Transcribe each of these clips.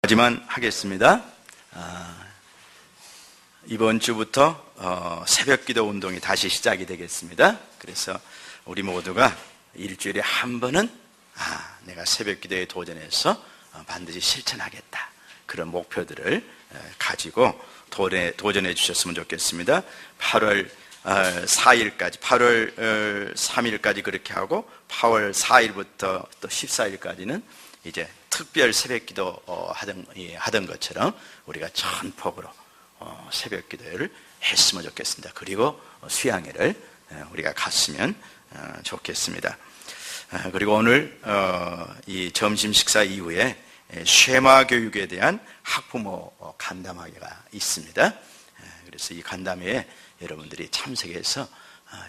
하지만 하겠습니다. 이번 주부터 새벽기도 운동이 다시 시작이 되겠습니다. 그래서 우리 모두가 일주일에 한 번은 내가 새벽기도에 도전해서 반드시 실천하겠다, 그런 목표들을 가지고 도전해 주셨으면 좋겠습니다. 8월 4일까지, 8월 3일까지 그렇게 하고 8월 4일부터 또 14일까지는 이제 특별 새벽기도 하던 것처럼 우리가 전폭으로 새벽기도를 했으면 좋겠습니다. 그리고 수양회를 우리가 갔으면 좋겠습니다. 그리고 오늘 이 점심 식사 이후에 쉐마 교육에 대한 학부모 간담회가 있습니다. 그래서 이 간담회에 여러분들이 참석해서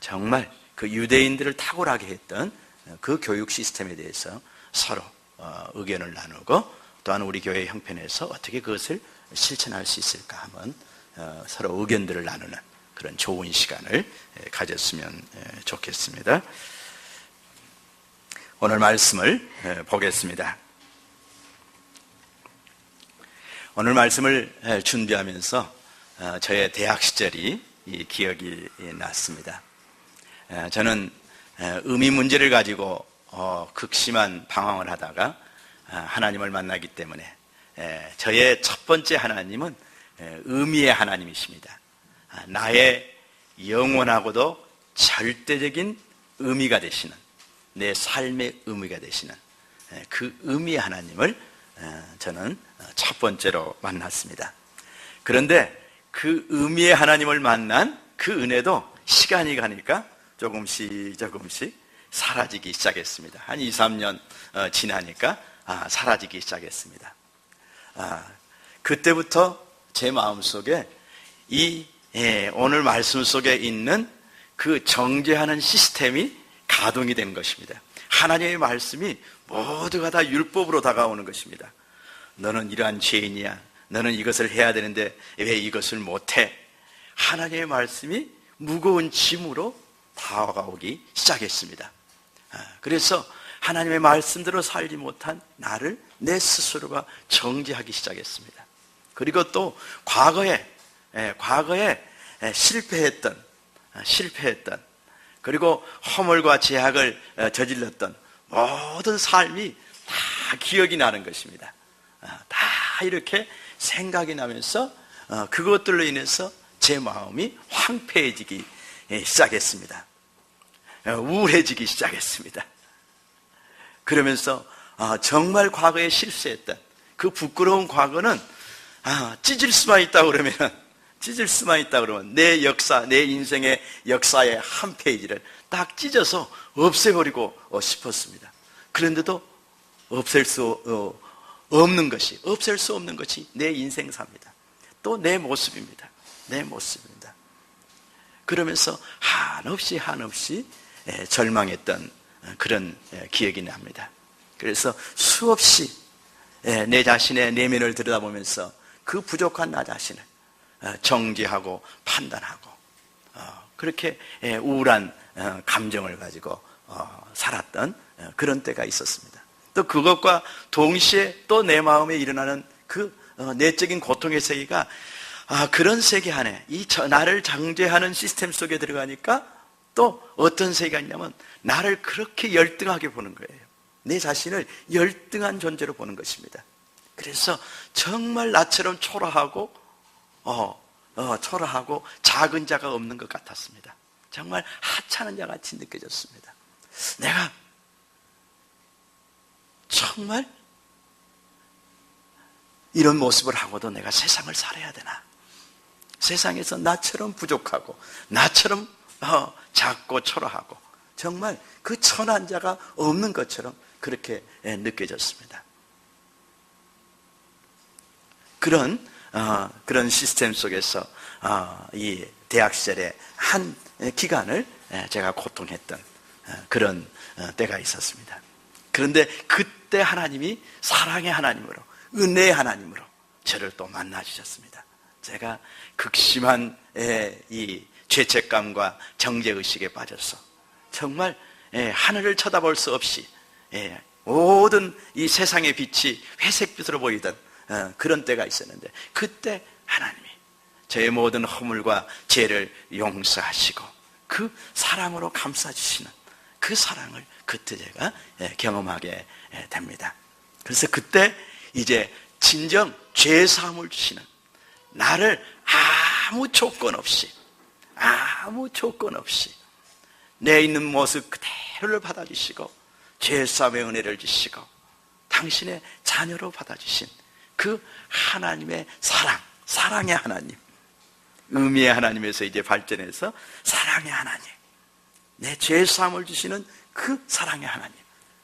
정말 그 유대인들을 탁월하게 했던 그 교육 시스템에 대해서 서로 의견을 나누고, 또한 우리 교회 형편에서 어떻게 그것을 실천할 수 있을까 한번 서로 의견들을 나누는 그런 좋은 시간을 가졌으면 좋겠습니다. 오늘 말씀을 보겠습니다. 오늘 말씀을 준비하면서 저의 대학 시절이 기억이 났습니다. 저는 의미 문제를 가지고 극심한 방황을 하다가 하나님을 만나기 때문에 저의 첫 번째 하나님은 의미의 하나님이십니다. 나의 영원하고도 절대적인 의미가 되시는, 내 삶의 의미가 되시는 그 의미의 하나님을 저는 첫 번째로 만났습니다. 그런데 그 의미의 하나님을 만난 그 은혜도 시간이 가니까 조금씩 사라지기 시작했습니다. 한 2, 3년 지나니까 사라지기 시작했습니다. 그때부터 제 마음속에 오늘 말씀 속에 있는 그 정죄하는 시스템이 가동이 된 것입니다. 하나님의 말씀이 모두가 다 율법으로 다가오는 것입니다. 너는 이러한 죄인이야, 너는 이것을 해야 되는데 왜 이것을 못해? 하나님의 말씀이 무거운 짐으로 다가오기 시작했습니다. 그래서 하나님의 말씀대로 살지 못한 나를 내 스스로가 정죄하기 시작했습니다. 그리고 또 과거에 실패했던 그리고 허물과 제약을 저질렀던 모든 삶이 다 기억이 나는 것입니다. 다 이렇게 생각이 나면서 그것들로 인해서 제 마음이 황폐해지기 시작했습니다. 우울해지기 시작했습니다. 그러면서 정말 과거에 실수했던 그 부끄러운 과거는 찢을 수만 있다 그러면 내 역사, 내 인생의 역사의 한 페이지를 딱 찢어서 없애버리고 싶었습니다. 그런데도 없앨 수 없는 것이 내 인생사입니다. 또 내 모습입니다. 그러면서 한없이 절망했던 그런 기억이 납니다. 그래서 수없이 내 자신의 내면을 들여다보면서 그 부족한 나 자신을 정죄하고 판단하고 그렇게 우울한 감정을 가지고 살았던 그런 때가 있었습니다. 또 그것과 동시에 또 내 마음에 일어나는 그 내적인 고통의 세계가 그런 세계 안에 나를 정죄하는 시스템 속에 들어가니까 또 어떤 세계가 있냐면 나를 그렇게 열등하게 보는 거예요. 내 자신을 열등한 존재로 보는 것입니다. 그래서 정말 나처럼 초라하고 작은 자가 없는 것 같았습니다. 정말 하찮은 자 같이 느껴졌습니다. 내가 정말 이런 모습을 하고도 내가 세상을 살아야 되나? 세상에서 나처럼 부족하고 나처럼 작고 초라하고 정말 그 천한 자가 없는 것처럼 그렇게 느껴졌습니다. 그런 시스템 속에서 이 대학 시절에 한 기간을 제가 고통했던 그런 때가 있었습니다. 그런데 그때 하나님이 사랑의 하나님으로, 은혜의 하나님으로 저를 또 만나 주셨습니다. 제가 극심한 이 죄책감과 정죄의식에 빠져서 정말 하늘을 쳐다볼 수 없이 모든 이 세상의 빛이 회색빛으로 보이던 그런 때가 있었는데, 그때 하나님이 저의 모든 허물과 죄를 용서하시고 그 사랑으로 감싸주시는 그 사랑을 그때 제가 경험하게 됩니다. 그래서 그때 이제 진정 죄사함을 주시는, 나를 아무 조건 없이 내 있는 모습 그대로를 받아주시고 죄사함의 은혜를 주시고 당신의 자녀로 받아주신 그 하나님의 사랑의 하나님, 의미의 하나님에서 이제 발전해서 사랑의 하나님, 내 죄사함을 주시는 그 사랑의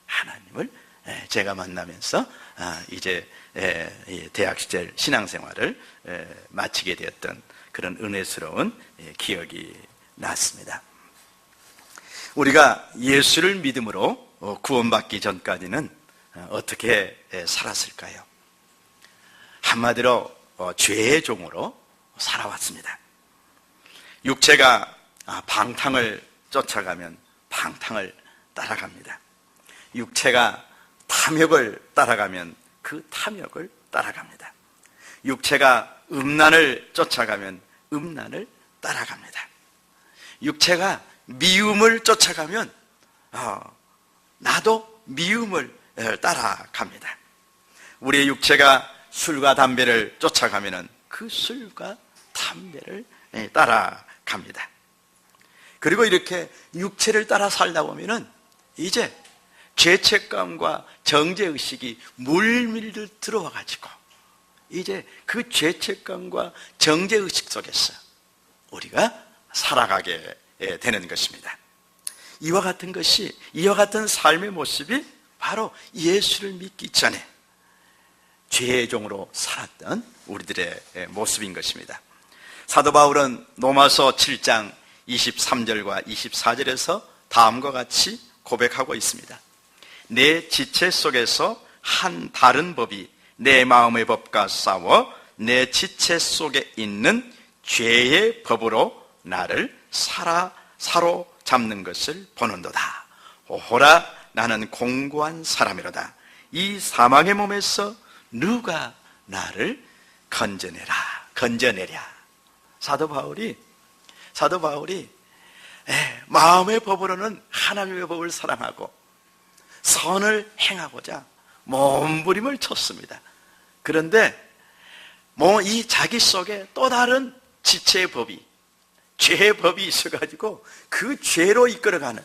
하나님을 제가 만나면서 이제 대학 시절 신앙생활을 마치게 되었던 그런 은혜스러운 기억이 났습니다. 우리가 예수를 믿음으로 구원받기 전까지는 어떻게 살았을까요? 한마디로 죄의 종으로 살아왔습니다. 육체가 방탕을 쫓아가면 방탕을 따라갑니다. 육체가 탐욕을 따라가면 그 탐욕을 따라갑니다. 육체가 음란을 쫓아가면 음란을 따라갑니다. 육체가 미움을 쫓아가면 나도 미움을 따라갑니다. 우리의 육체가 술과 담배를 쫓아가면 그 술과 담배를 따라갑니다. 그리고 이렇게 육체를 따라 살다 보면은 이제 죄책감과 정죄의식이 물밀듯 들어와 가지고 이제 그 죄책감과 정죄의식 속에서 우리가 살아가게 되는 것입니다. 이와 같은 삶의 모습이 바로 예수를 믿기 전에 죄의 종으로 살았던 우리들의 모습인 것입니다. 사도 바울은 로마서 7장 23절과 24절에서 다음과 같이 고백하고 있습니다. 내 지체 속에서 한 다른 법이 내 마음의 법과 싸워 내 지체 속에 있는 죄의 법으로 나를 사로잡는 것을 보는도다. 오호라, 나는 공고한 사람이로다. 이 사망의 몸에서 누가 나를 건져내랴. 사도 바울이 마음의 법으로는 하나님의 법을 사랑하고 선을 행하고자 몸부림을 쳤습니다. 그런데 이 자기 속에 또 다른 지체의 법이, 죄의 법이 있어가지고 그 죄로 이끌어가는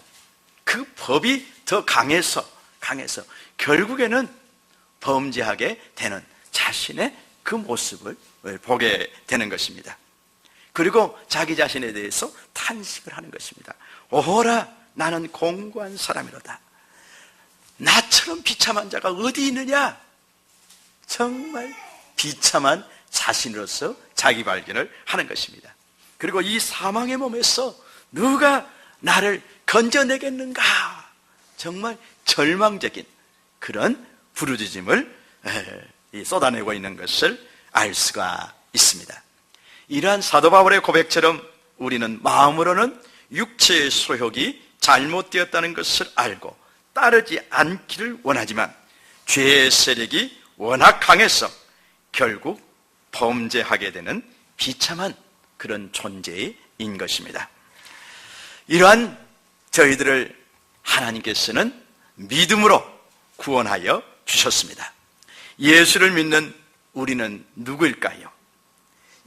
그 법이 더 강해서 결국에는 범죄하게 되는 자신의 그 모습을 보게 되는 것입니다. 그리고 자기 자신에 대해서 탄식을 하는 것입니다. 오호라, 나는 공고한 사람이로다. 나처럼 비참한 자가 어디 있느냐? 정말 비참한 자신으로서 자기 발견을 하는 것입니다. 그리고 이 사망의 몸에서 누가 나를 건져내겠는가? 정말 절망적인 그런 부르짖음을 쏟아내고 있는 것을 알 수가 있습니다. 이러한 사도 바울의 고백처럼 우리는 마음으로는 육체의 소욕이 잘못되었다는 것을 알고 따르지 않기를 원하지만 죄의 세력이 워낙 강해서 결국 범죄하게 되는 비참한 그런 존재인 것입니다. 이러한 저희들을 하나님께서는 믿음으로 구원하여 주셨습니다. 예수를 믿는 우리는 누구일까요?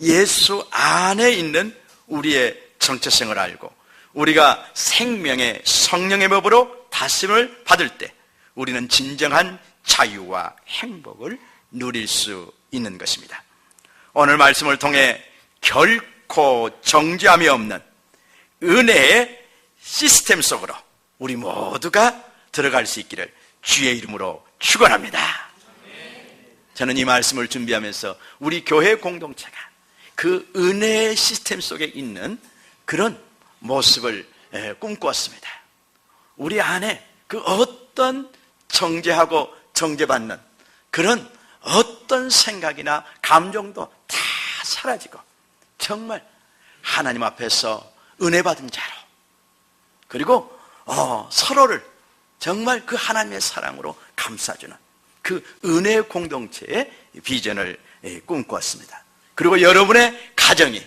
예수 안에 있는 우리의 정체성을 알고 우리가 생명의 성령의 법으로 다스림을 받을 때 우리는 진정한 자유와 행복을 누릴 수 있는 것입니다. 오늘 말씀을 통해 결코 정죄함이 없는 은혜의 시스템 속으로 우리 모두가 들어갈 수 있기를 주의 이름으로 축원합니다. 저는 이 말씀을 준비하면서 우리 교회 공동체가 그 은혜의 시스템 속에 있는 그런 모습을 꿈꾸었습니다. 우리 안에 그 어떤 정죄하고 정죄받는 그런 어떤 생각이나 감정도 다 사라지고 정말 하나님 앞에서 은혜 받은 자로, 그리고 서로를 정말 그 하나님의 사랑으로 감싸주는 그 은혜의 공동체의 비전을 꿈꾸었습니다. 그리고 여러분의 가정이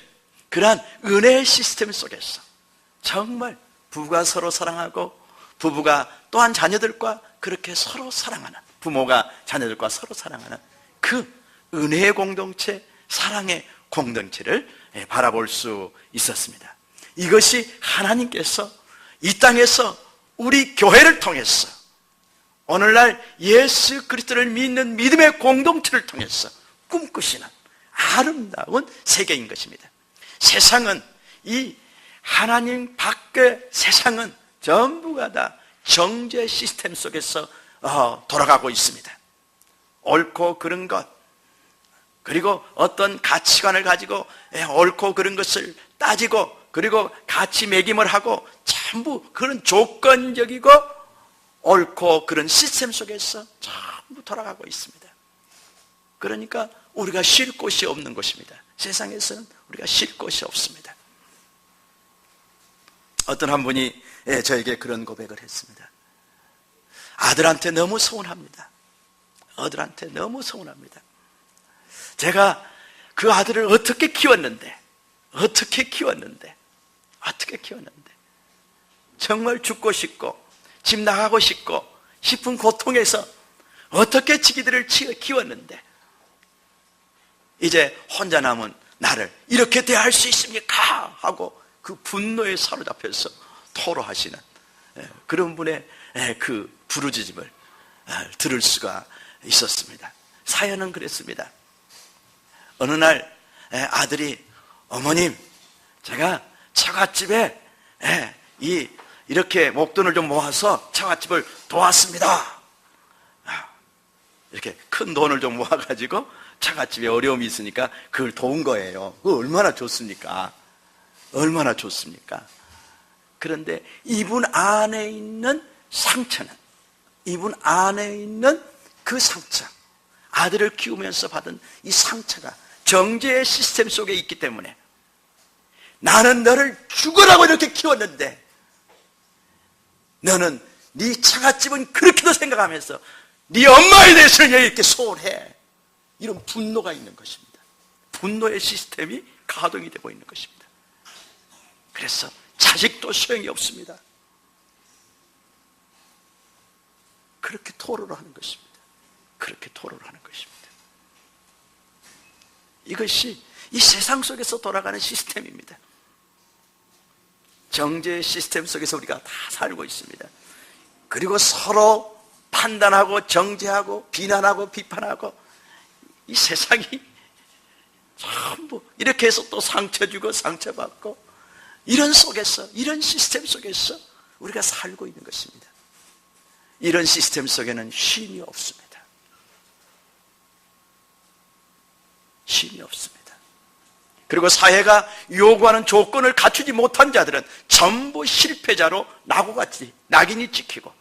그러한 은혜의 시스템 속에서 정말 부부가 서로 사랑하고 부부가 또한 자녀들과 그렇게 서로 사랑하는, 부모가 자녀들과 서로 사랑하는 그 은혜의 공동체, 사랑의 공동체를 바라볼 수 있었습니다. 이것이 하나님께서 이 땅에서 우리 교회를 통해서 오늘날 예수 그리스도를 믿는 믿음의 공동체를 통해서 꿈꾸시는 아름다운 세계인 것입니다. 세상은, 이 하나님 밖의 세상은 전부가 다 정죄 시스템 속에서 돌아가고 있습니다. 옳고 그른 것, 그리고 어떤 가치관을 가지고 옳고 그른 것을 따지고, 그리고 가치 매김을 하고, 전부 그런 조건적이고 옳고 그런 시스템 속에서 전부 돌아가고 있습니다. 그러니까 우리가 쉴 곳이 없는 것입니다. 세상에서는 우리가 쉴 곳이 없습니다. 어떤 한 분이 저에게 그런 고백을 했습니다. 아들한테 너무 서운합니다. 아들한테 너무 서운합니다. 제가 그 아들을 어떻게 키웠는데 정말 죽고 싶고 집 나가고 싶고 싶은 고통에서 어떻게 지기들을 키웠는데 이제 혼자 남은 나를 이렇게 대할 수 있습니까? 하고 그 분노에 사로잡혀서 토로하시는 그런 분의 그 부르짖음을 들을 수가 있었습니다. 사연은 그랬습니다. 어느 날 아들이, 어머님, 제가 처갓집에 이렇게 목돈을 좀 모아서 처갓집을 도왔습니다. 이렇게 큰 돈을 좀 모아가지고 처갓집에 어려움이 있으니까 그걸 도운 거예요. 그거 얼마나 좋습니까? 얼마나 좋습니까? 그런데 이분 안에 있는 상처는, 이분 안에 있는 그 상처, 아들을 키우면서 받은 이 상처가 정죄의 시스템 속에 있기 때문에, 나는 너를 죽으라고 이렇게 키웠는데 너는 네 처갓집은 그렇게도 생각하면서 네 엄마에 대해서는 왜 이렇게 소홀해? 이런 분노가 있는 것입니다. 분노의 시스템이 가동이 되고 있는 것입니다. 그래서 자식도 소용이 없습니다. 그렇게 토로를 하는 것입니다. 그렇게 토로를 하는 것입니다. 이것이 이 세상 속에서 돌아가는 시스템입니다. 정죄의 시스템 속에서 우리가 다 살고 있습니다. 그리고 서로 판단하고 정죄하고 비난하고 비판하고, 이 세상이 전부 이렇게 해서 또 상처 주고 상처받고, 이런 속에서, 이런 시스템 속에서 우리가 살고 있는 것입니다. 이런 시스템 속에는 쉼이 없습니다. 쉼이 없습니다. 그리고 사회가 요구하는 조건을 갖추지 못한 자들은 전부 실패자로 낙오같이 낙인이 찍히고,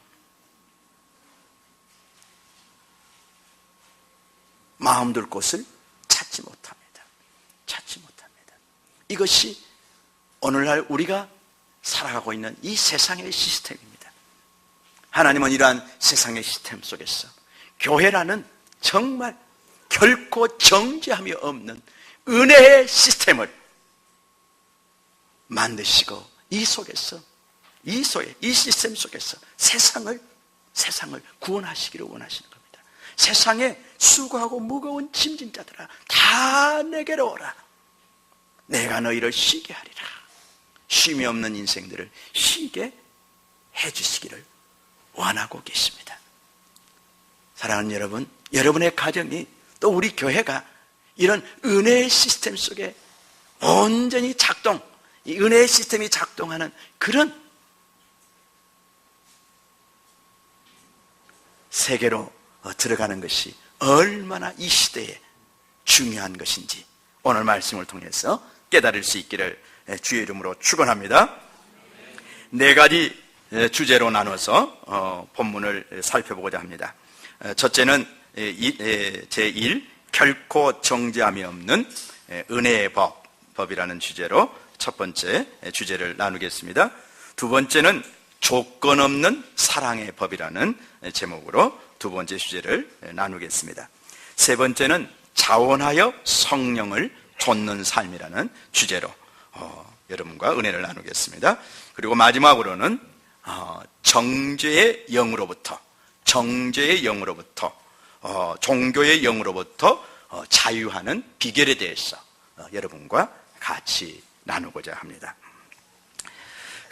마음 둘 곳을 찾지 못합니다. 찾지 못합니다. 이것이 오늘날 우리가 살아가고 있는 이 세상의 시스템입니다. 하나님은 이러한 세상의 시스템 속에서 교회라는 정말 결코 정죄함이 없는 은혜의 시스템을 만드시고, 이 속에서, 이 시스템 속에서 세상을 구원하시기를 원하시는 겁니다. 세상에 수고하고 무거운 짐진 자들아, 다 내게로 오라. 내가 너희를 쉬게 하리라. 쉼이 없는 인생들을 쉬게 해주시기를 원하고 계십니다. 사랑하는 여러분, 여러분의 가정이, 또 우리 교회가 이런 은혜의 시스템 속에 온전히 이 은혜의 시스템이 작동하는 그런 세계로 들어가는 것이 얼마나 이 시대에 중요한 것인지 오늘 말씀을 통해서 깨달을 수 있기를 주의 이름으로 축원합니다. 네 가지 주제로 나눠서 본문을 살펴보고자 합니다. 첫째는 제1, 결코 정죄함이 없는 은혜의 법이라는 주제로 첫 번째 주제를 나누겠습니다. 두 번째는 조건 없는 사랑의 법이라는 제목으로 두 번째 주제를 나누겠습니다. 세 번째는 자원하여 성령을 좇는 삶이라는 주제로 여러분과 은혜를 나누겠습니다. 그리고 마지막으로는 정죄의 영으로부터 종교의 영으로부터 자유하는 비결에 대해서 여러분과 같이 나누고자 합니다.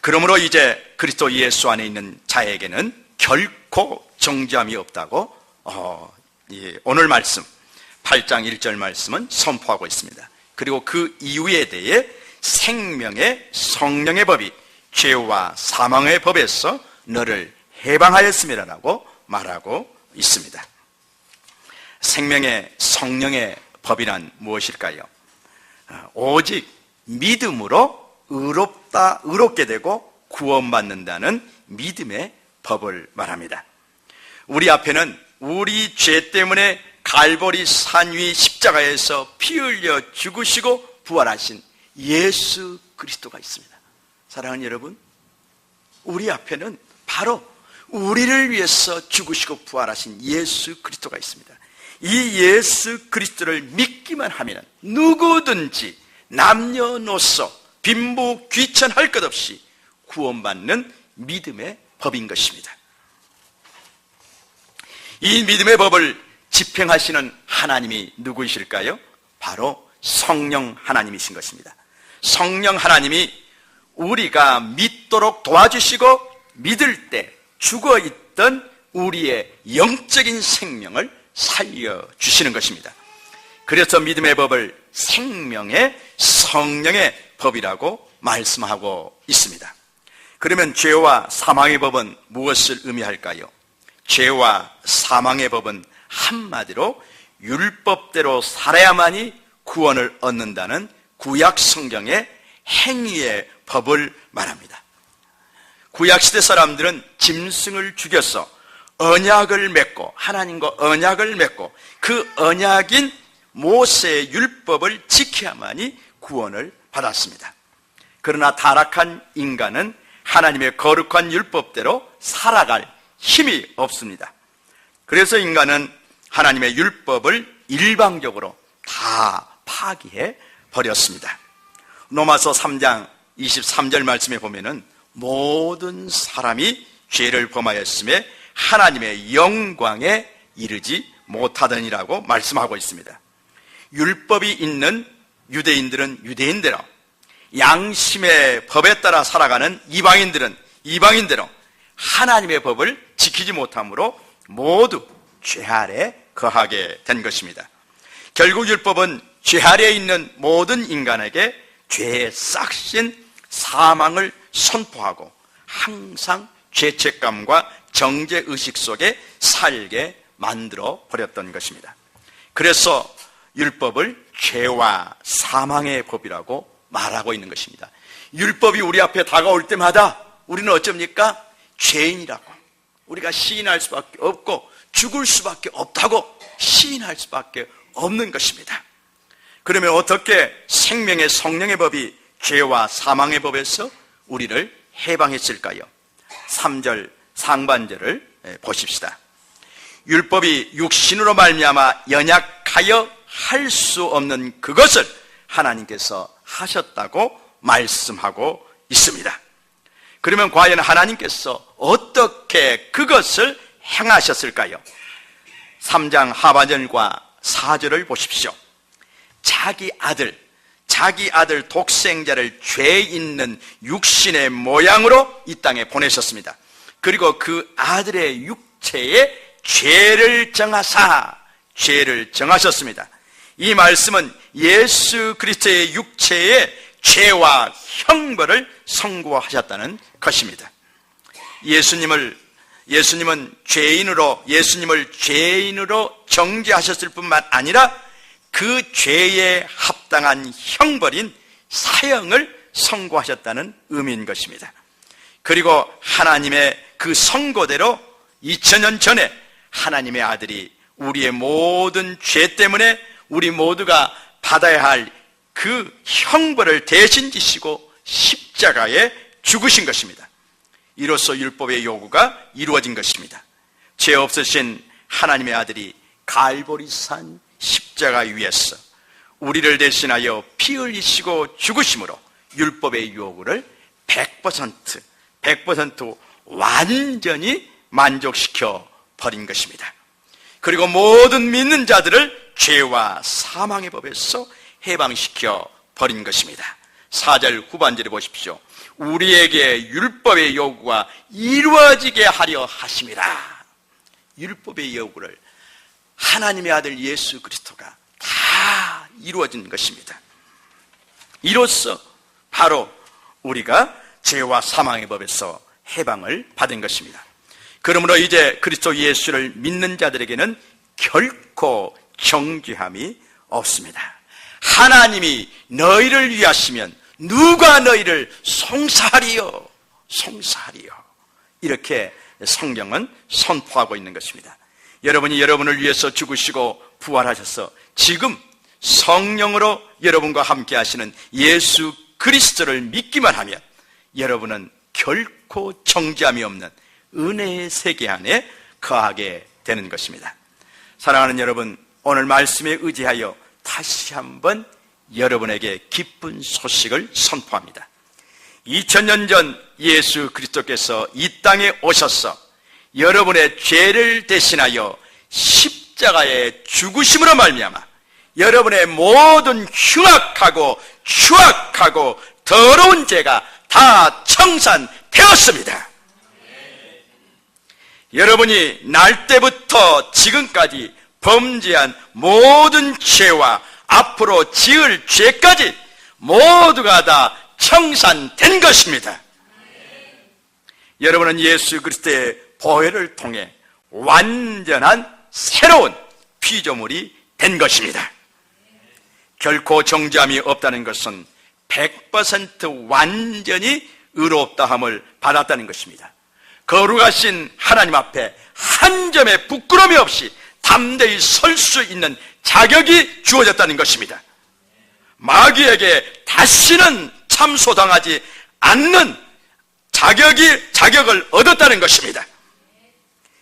그러므로 이제 그리스도 예수 안에 있는 자에게는 결코 정죄함이 없다고 오늘 말씀 8장 1절 말씀은 선포하고 있습니다. 그리고 그 이유에 대해 생명의 성령의 법이 죄와 사망의 법에서 너를 해방하였음이라고 말하고 있습니다. 생명의 성령의 법이란 무엇일까요? 오직 믿음으로 의롭게 되고 구원받는다는 믿음의 법을 말합니다. 우리 앞에는 우리 죄 때문에 갈보리 산 위 십자가에서 피 흘려 죽으시고 부활하신 예수 그리스도가 있습니다. 사랑하는 여러분, 우리 앞에는 바로 우리를 위해서 죽으시고 부활하신 예수 그리스도가 있습니다. 이 예수 그리스도를 믿기만 하면 누구든지 남녀노소 빈부 귀천할 것 없이 구원받는 믿음의 법인 것입니다. 이 믿음의 법을 집행하시는 하나님이 누구이실까요? 바로 성령 하나님이신 것입니다. 성령 하나님이 우리가 믿도록 도와주시고 믿을 때 죽어있던 우리의 영적인 생명을 살려주시는 것입니다. 그래서 믿음의 법을 생명의 성령의 법이라고 말씀하고 있습니다. 그러면 죄와 사망의 법은 무엇을 의미할까요? 죄와 사망의 법은 한마디로 율법대로 살아야만이 구원을 얻는다는 구약 성경의 행위의 법을 말합니다. 구약시대 사람들은 짐승을 죽여서 언약을 맺고 하나님과 언약을 맺고 그 언약인 모세의 율법을 지켜야만이 구원을 받았습니다. 그러나 타락한 인간은 하나님의 거룩한 율법대로 살아갈 힘이 없습니다. 그래서 인간은 하나님의 율법을 일방적으로 다 파기해 버렸습니다. 로마서 3장 23절 말씀에 보면은 모든 사람이 죄를 범하였음에 하나님의 영광에 이르지 못하더니라고 말씀하고 있습니다. 율법이 있는 유대인들은 유대인대로, 양심의 법에 따라 살아가는 이방인들은 이방인대로 하나님의 법을 지키지 못함으로 모두 죄 아래 거하게 된 것입니다. 결국 율법은 죄 아래에 있는 모든 인간에게 죄의 싹신 사망을 선포하고 항상 죄책감과 정죄의식 속에 살게 만들어 버렸던 것입니다. 그래서 율법을 죄와 사망의 법이라고 말하고 있는 것입니다. 율법이 우리 앞에 다가올 때마다 우리는 어쩝니까? 죄인이라고 우리가 시인할 수밖에 없고 죽을 수밖에 없다고 시인할 수밖에 없는 것입니다. 그러면 어떻게 생명의 성령의 법이 죄와 사망의 법에서 우리를 해방했을까요? 3절 상반절을 보십시다. 율법이 육신으로 말미암아 연약하여 할 수 없는 그것을 하나님께서 하셨다고 말씀하고 있습니다. 그러면 과연 하나님께서 어떻게 그것을 행하셨을까요? 3장 하반절과 4절을 보십시오. 자기 아들 독생자를 죄 있는 육신의 모양으로 이 땅에 보내셨습니다. 그리고 그 아들의 육체에 죄를 정하셨습니다. 이 말씀은 예수 그리스도의 육체에 죄와 형벌을 선고하셨다는 것입니다. 예수님을 죄인으로 정죄하셨을 뿐만 아니라 그 죄에 합당한 형벌인 사형을 선고하셨다는 의미인 것입니다. 그리고 하나님의 그 선고대로 2000년 전에 하나님의 아들이 우리의 모든 죄 때문에 우리 모두가 받아야 할 그 형벌을 대신 지시고 십자가에 죽으신 것입니다. 이로써 율법의 요구가 이루어진 것입니다. 죄 없으신 하나님의 아들이 갈보리산 십자가 위에서 우리를 대신하여 피 흘리시고 죽으심으로 율법의 요구를 100% 완전히 만족시켜 버린 것입니다. 그리고 모든 믿는 자들을 죄와 사망의 법에서 해방시켜 버린 것입니다. 4절 후반절에 보십시오. 우리에게 율법의 요구가 이루어지게 하려 하심이라. 율법의 요구를 하나님의 아들 예수 그리스도가 다 이루어진 것입니다. 이로써 바로 우리가 죄와 사망의 법에서 해방을 받은 것입니다. 그러므로 이제 그리스도 예수를 믿는 자들에게는 결코 정죄함이 없습니다. 하나님이 너희를 위하시면 누가 너희를 송사하리요? 송사하리요. 이렇게 성경은 선포하고 있는 것입니다. 여러분이 여러분을 위해서 죽으시고 부활하셔서 지금 성령으로 여러분과 함께 하시는 예수 그리스도를 믿기만 하면 여러분은 결코 정죄함이 없는 은혜의 세계 안에 거하게 되는 것입니다. 사랑하는 여러분, 오늘 말씀에 의지하여 다시 한번 여러분에게 기쁜 소식을 선포합니다. 2000년 전 예수 그리스도께서 이 땅에 오셔서 여러분의 죄를 대신하여 십자가에 죽으심으로 말미암아 여러분의 모든 흉악하고 추악하고 더러운 죄가 다 청산되었습니다. 여러분이 날 때부터 지금까지 범죄한 모든 죄와 앞으로 지을 죄까지 모두가 다 청산된 것입니다. 여러분은 예수 그리스도의 보혈을 통해 완전한 새로운 피조물이 된 것입니다. 결코 정죄함이 없다는 것은 100% 완전히 의롭다함을 받았다는 것입니다. 거룩하신 하나님 앞에 한 점의 부끄러움이 없이 담대히 설 수 있는 자격이 주어졌다는 것입니다. 마귀에게 다시는 참소당하지 않는 자격을 얻었다는 것입니다.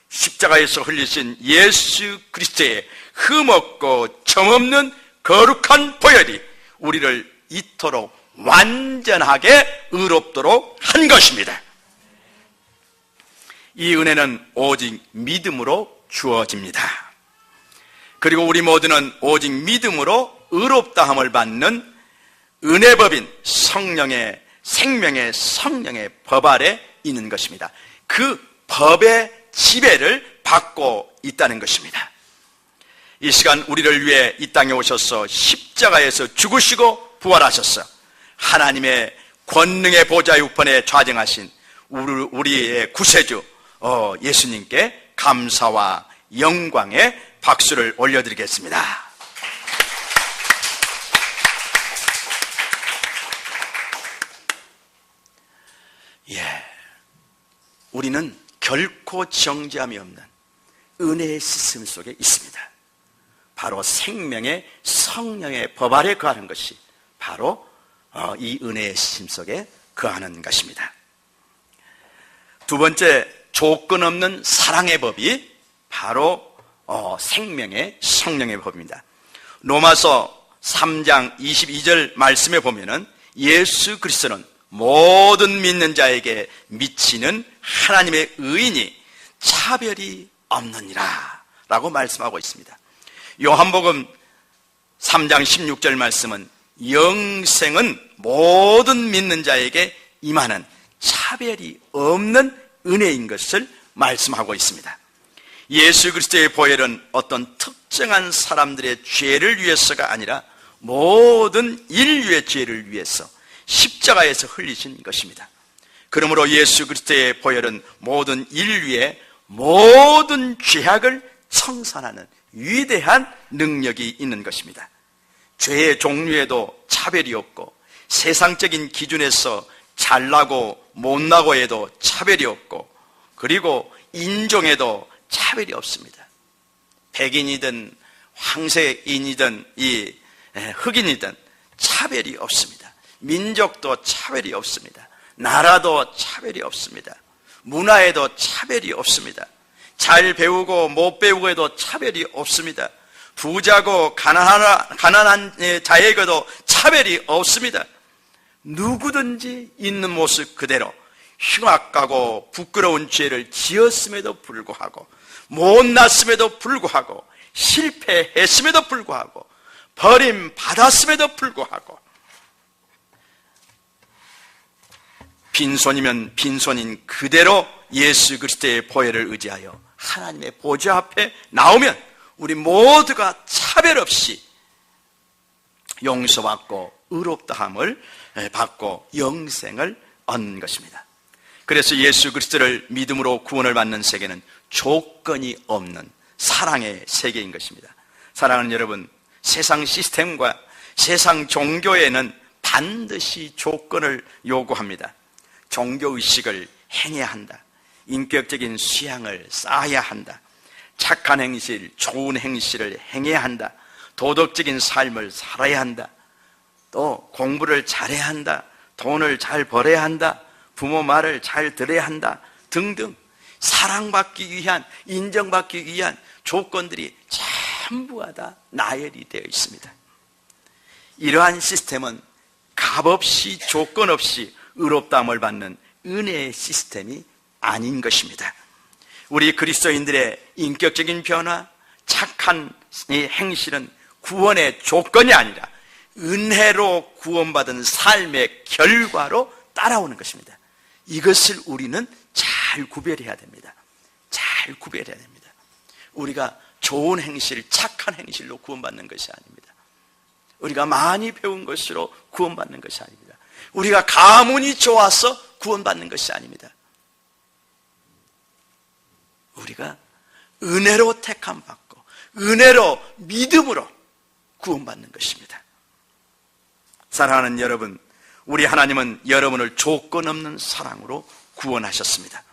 십자가에서 흘리신 예수 그리스도의 흠없고 점없는 거룩한 보혈이 우리를 이토록 완전하게 의롭도록 한 것입니다. 이 은혜는 오직 믿음으로 주어집니다. 그리고 우리 모두는 오직 믿음으로 의롭다함을 받는 은혜법인 성령의 생명의 성령의 법 아래 있는 것입니다. 그 법의 지배를 받고 있다는 것입니다. 이 시간 우리를 위해 이 땅에 오셔서 십자가에서 죽으시고 부활하셔서 하나님의 권능의 보좌 우편에 좌정하신 우리의 구세주 예수님께 감사와 영광의 박수를 올려드리겠습니다. 우리는 결코 정죄함이 없는 은혜의 시스템 속에 있습니다. 바로 생명의 성령의 법 아래 거하는 것이 바로 이 은혜의 시스템 속에 거하는 것입니다. 두 번째, 조건 없는 사랑의 법이 바로 생명의 성령의 법입니다. 로마서 3장 22절 말씀에 보면은 예수 그리스도는 모든 믿는 자에게 미치는 하나님의 의인이 차별이 없느니라 라고 말씀하고 있습니다. 요한복음 3장 16절 말씀은 영생은 모든 믿는 자에게 임하는 차별이 없는 은혜인 것을 말씀하고 있습니다. 예수 그리스도의 보혈은 어떤 특정한 사람들의 죄를 위해서가 아니라 모든 인류의 죄를 위해서 십자가에서 흘리신 것입니다. 그러므로 예수 그리스도의 보혈은 모든 인류의 모든 죄악을 청산하는 위대한 능력이 있는 것입니다. 죄의 종류에도 차별이 없고 세상적인 기준에서 잘나고 못나고 해도 차별이 없고 그리고 인종에도 차별이 없습니다. 백인이든 황색인이든 흑인이든 차별이 없습니다. 민족도 차별이 없습니다. 나라도 차별이 없습니다. 문화에도 차별이 없습니다. 잘 배우고 못 배우고에도 차별이 없습니다. 부자고 가난한 자에게도 차별이 없습니다. 누구든지 있는 모습 그대로 흉악하고 부끄러운 죄를 지었음에도 불구하고, 못났음에도 불구하고, 실패했음에도 불구하고, 버림받았음에도 불구하고, 빈손이면 빈손인 그대로 예수 그리스도의 보혈을 의지하여 하나님의 보좌 앞에 나오면 우리 모두가 차별 없이 용서받고 의롭다함을 받고 영생을 얻는 것입니다. 그래서 예수 그리스도를 믿음으로 구원을 받는 세계는 조건이 없는 사랑의 세계인 것입니다. 사랑하는 여러분, 세상 시스템과 세상 종교에는 반드시 조건을 요구합니다. 종교의식을 행해야 한다. 인격적인 수양을 쌓아야 한다. 착한 행실, 좋은 행실을 행해야 한다. 도덕적인 삶을 살아야 한다. 또 공부를 잘해야 한다. 돈을 잘 벌어야 한다. 부모 말을 잘 들어야 한다. 등등 사랑받기 위한, 인정받기 위한 조건들이 전부가 다 나열이 되어 있습니다. 이러한 시스템은 값없이 조건 없이 의롭다함을 받는 은혜의 시스템이 아닌 것입니다. 우리 그리스도인들의 인격적인 변화, 착한 행실은 구원의 조건이 아니라 은혜로 구원받은 삶의 결과로 따라오는 것입니다. 이것을 우리는 잘 구별해야 됩니다. 잘 구별해야 됩니다. 우리가 좋은 행실, 착한 행실로 구원받는 것이 아닙니다. 우리가 많이 배운 것으로 구원받는 것이 아닙니다. 우리가 가문이 좋아서 구원받는 것이 아닙니다. 우리가 은혜로 택함받고 은혜로 믿음으로 구원받는 것입니다. 사랑하는 여러분, 우리 하나님은 여러분을 조건 없는 사랑으로 구원하셨습니다.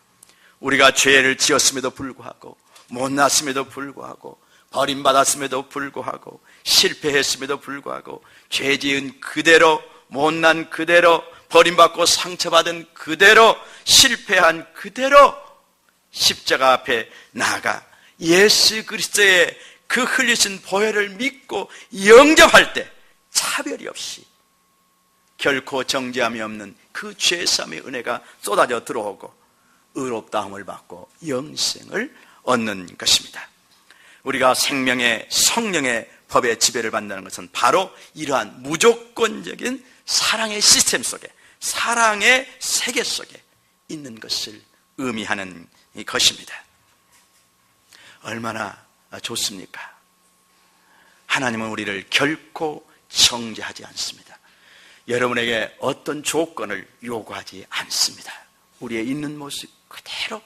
우리가 죄를 지었음에도 불구하고, 못났음에도 불구하고, 버림받았음에도 불구하고, 실패했음에도 불구하고, 죄 지은 그대로, 못난 그대로, 버림받고 상처받은 그대로, 실패한 그대로 십자가 앞에 나아가 예수 그리스도의 그 흘리신 보혈을 믿고 영접할 때 차별이 없이 결코 정죄함이 없는 그 죄사함의 은혜가 쏟아져 들어오고 의롭다함을 받고 영생을 얻는 것입니다. 우리가 생명의 성령의 법의 지배를 받는다는 것은 바로 이러한 무조건적인 사랑의 시스템 속에, 사랑의 세계 속에 있는 것을 의미하는 것입니다. 얼마나 좋습니까? 하나님은 우리를 결코 정죄하지 않습니다. 여러분에게 어떤 조건을 요구하지 않습니다. 우리의 있는 모습 그대로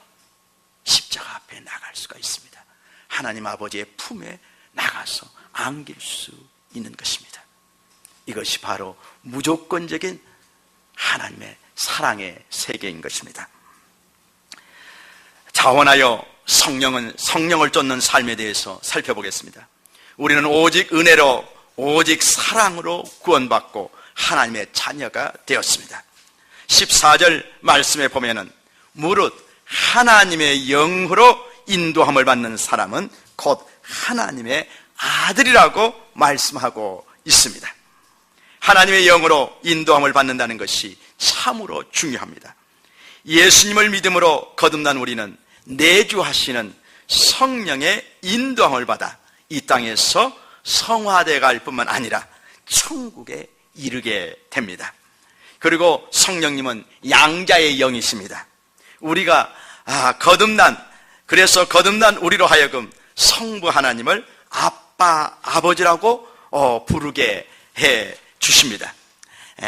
십자가 앞에 나갈 수가 있습니다. 하나님 아버지의 품에 나가서 안길 수 있는 것입니다. 이것이 바로 무조건적인 하나님의 사랑의 세계인 것입니다. 자원하여 성령을 쫓는 삶에 대해서 살펴보겠습니다. 우리는 오직 은혜로, 오직 사랑으로 구원받고 하나님의 자녀가 되었습니다. 14절 말씀에 보면은 무릇 하나님의 영으로 인도함을 받는 사람은 곧 하나님의 아들이라고 말씀하고 있습니다. 하나님의 영으로 인도함을 받는다는 것이 참으로 중요합니다. 예수님을 믿음으로 거듭난 우리는 내주하시는 성령의 인도함을 받아 이 땅에서 성화되어 갈 뿐만 아니라 천국에 이르게 됩니다. 그리고 성령님은 양자의 영이십니다. 우리가 그래서 거듭난 우리로 하여금 성부 하나님을 아빠, 아버지라고 부르게 해 주십니다.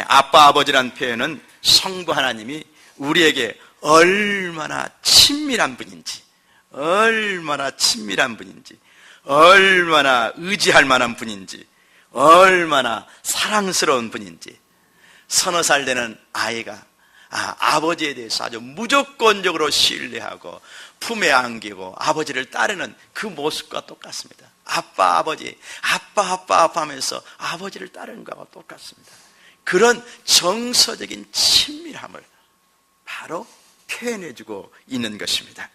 아빠, 아버지라는 표현은 성부 하나님이 우리에게 얼마나 친밀한 분인지, 얼마나 의지할 만한 분인지, 얼마나 사랑스러운 분인지, 서너 살 되는 아이가 아버지에 대해서 아주 무조건적으로 신뢰하고 품에 안기고 아버지를 따르는 그 모습과 똑같습니다. 아빠, 아버지, 아빠 하면서 아버지를 따르는 것과 똑같습니다. 그런 정서적인 친밀함을 바로 표현해주고 있는 것입니다.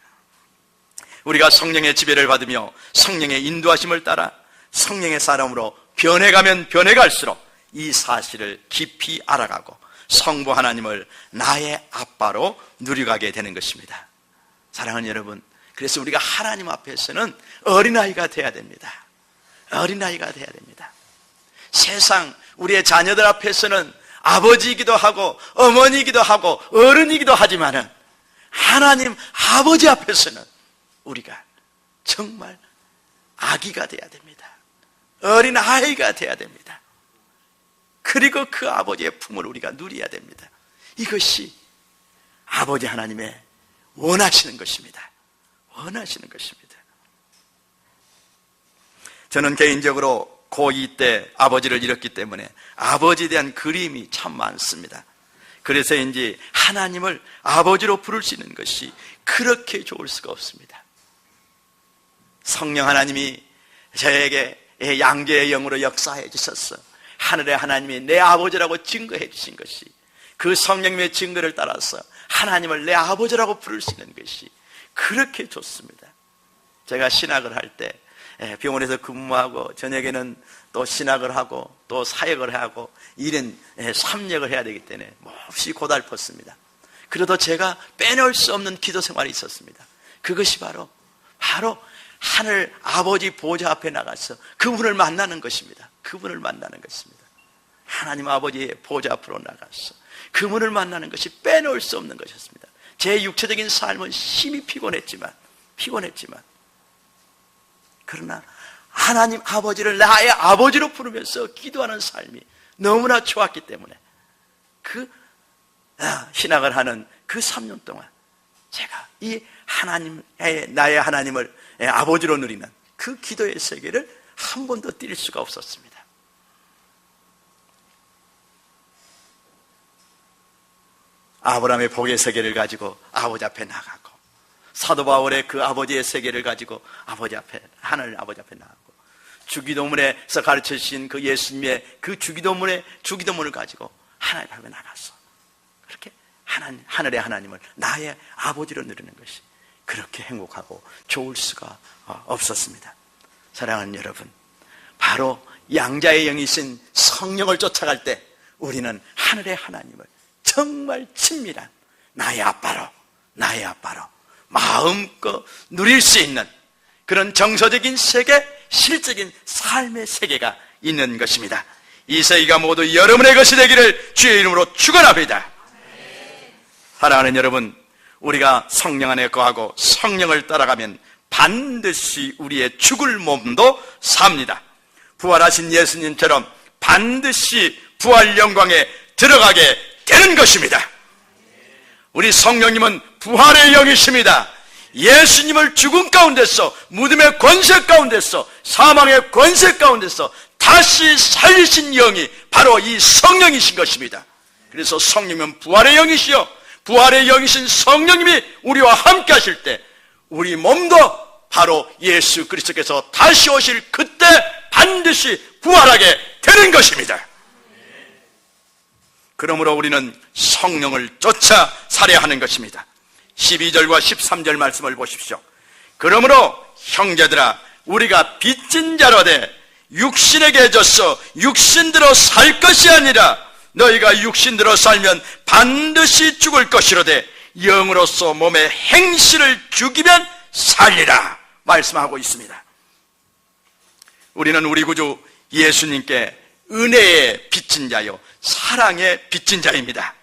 우리가 성령의 지배를 받으며 성령의 인도하심을 따라 성령의 사람으로 변해가면 변해갈수록 이 사실을 깊이 알아가고 성부 하나님을 나의 아빠로 누려가게 되는 것입니다. 사랑하는 여러분, 그래서 우리가 하나님 앞에서는 어린아이가 돼야 됩니다. 어린아이가 돼야 됩니다. 세상 우리의 자녀들 앞에서는 아버지이기도 하고 어머니이기도 하고 어른이기도 하지만은 하나님 아버지 앞에서는 우리가 정말 아기가 돼야 됩니다. 어린아이가 돼야 됩니다. 그리고 그 아버지의 품을 우리가 누려야 됩니다. 이것이 아버지 하나님의 원하시는 것입니다. 원하시는 것입니다. 저는 개인적으로 고2 때 아버지를 잃었기 때문에 아버지에 대한 그림이 참 많습니다. 그래서인지 하나님을 아버지로 부를 수 있는 것이 그렇게 좋을 수가 없습니다. 성령 하나님이 저에게 양자의 영으로 역사해 주셨어. 하늘의 하나님이 내 아버지라고 증거해 주신 것이, 그 성령님의 증거를 따라서 하나님을 내 아버지라고 부를 수 있는 것이 그렇게 좋습니다. 제가 신학을 할 때 병원에서 근무하고 저녁에는 또 신학을 하고 또 사역을 하고 이런 삼역을 해야 되기 때문에 몹시 고달팠습니다. 그래도 제가 빼놓을 수 없는 기도 생활이 있었습니다. 그것이 바로 하늘 아버지 보좌 앞에 나가서 그분을 만나는 것입니다. 그분을 만나는 것입니다. 하나님 아버지의 보좌 앞으로 나가서 그분을 만나는 것이 빼놓을 수 없는 것이었습니다. 제 육체적인 삶은 심히 피곤했지만 그러나 하나님 아버지를 나의 아버지로 부르면서 기도하는 삶이 너무나 좋았기 때문에 그 신학을 하는 그 3년 동안 제가 이 나의 하나님을 아버지로 누리는 그 기도의 세계를 한 번도 뛸 수가 없었습니다. 아브라함의 복의 세계를 가지고 아버지 앞에 나가고, 사도 바울의 그 아버지의 세계를 가지고 하늘 아버지 앞에 나가고, 주기도문에서 가르쳐 주신 그 예수님의 그 주기도문을 가지고 하나님 앞에 나가서 그렇게 하늘의 하나님을 나의 아버지로 누리는 것이 그렇게 행복하고 좋을 수가 없었습니다. 사랑하는 여러분, 바로 양자의 영이신 성령을 쫓아갈 때 우리는 하늘의 하나님을 정말 친밀한 나의 아빠로 마음껏 누릴 수 있는 그런 정서적인 세계, 실적인 삶의 세계가 있는 것입니다. 이 세계가 모두 여러분의 것이 되기를 주의 이름으로 축원합니다. 사랑하는 여러분, 우리가 성령 안에 거하고 성령을 따라가면 반드시 우리의 죽을 몸도 삽니다. 부활하신 예수님처럼 반드시 부활 영광에 들어가게 되는 것입니다. 우리 성령님은 부활의 영이십니다. 예수님을 죽음 가운데서, 무덤의 권세 가운데서, 사망의 권세 가운데서 다시 살리신 영이 바로 이 성령이신 것입니다. 그래서 성령님은 부활의 영이시요, 부활의 영이신 성령님이 우리와 함께 하실 때 우리 몸도 바로 예수 그리스도께서 다시 오실 그때 반드시 부활하게 되는 것입니다. 그러므로 우리는 성령을 쫓아 살아야 하는 것입니다. 12절과 13절 말씀을 보십시오. 그러므로 형제들아, 우리가 빚진 자로되 육신에게 져서 육신대로 살 것이 아니라 너희가 육신대로 살면 반드시 죽을 것이로되 영으로서 몸의 행실을 죽이면 살리라 말씀하고 있습니다. 우리는 우리 구주 예수님께 은혜의 빚진 자요 사랑의 빚진 자입니다.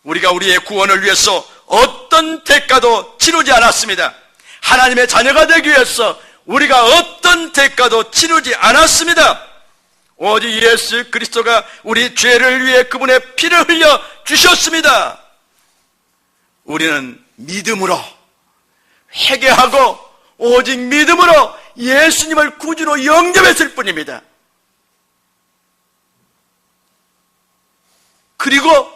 우리가 우리의 구원을 위해서 어떤 대가도 치르지 않았습니다. 하나님의 자녀가 되기 위해서 우리가 어떤 대가도 치르지 않았습니다. 오직 예수 그리스도가 우리 죄를 위해 그분의 피를 흘려 주셨습니다. 우리는 믿음으로 회개하고 오직 믿음으로 예수님을 구주로 영접했을 뿐입니다. 그리고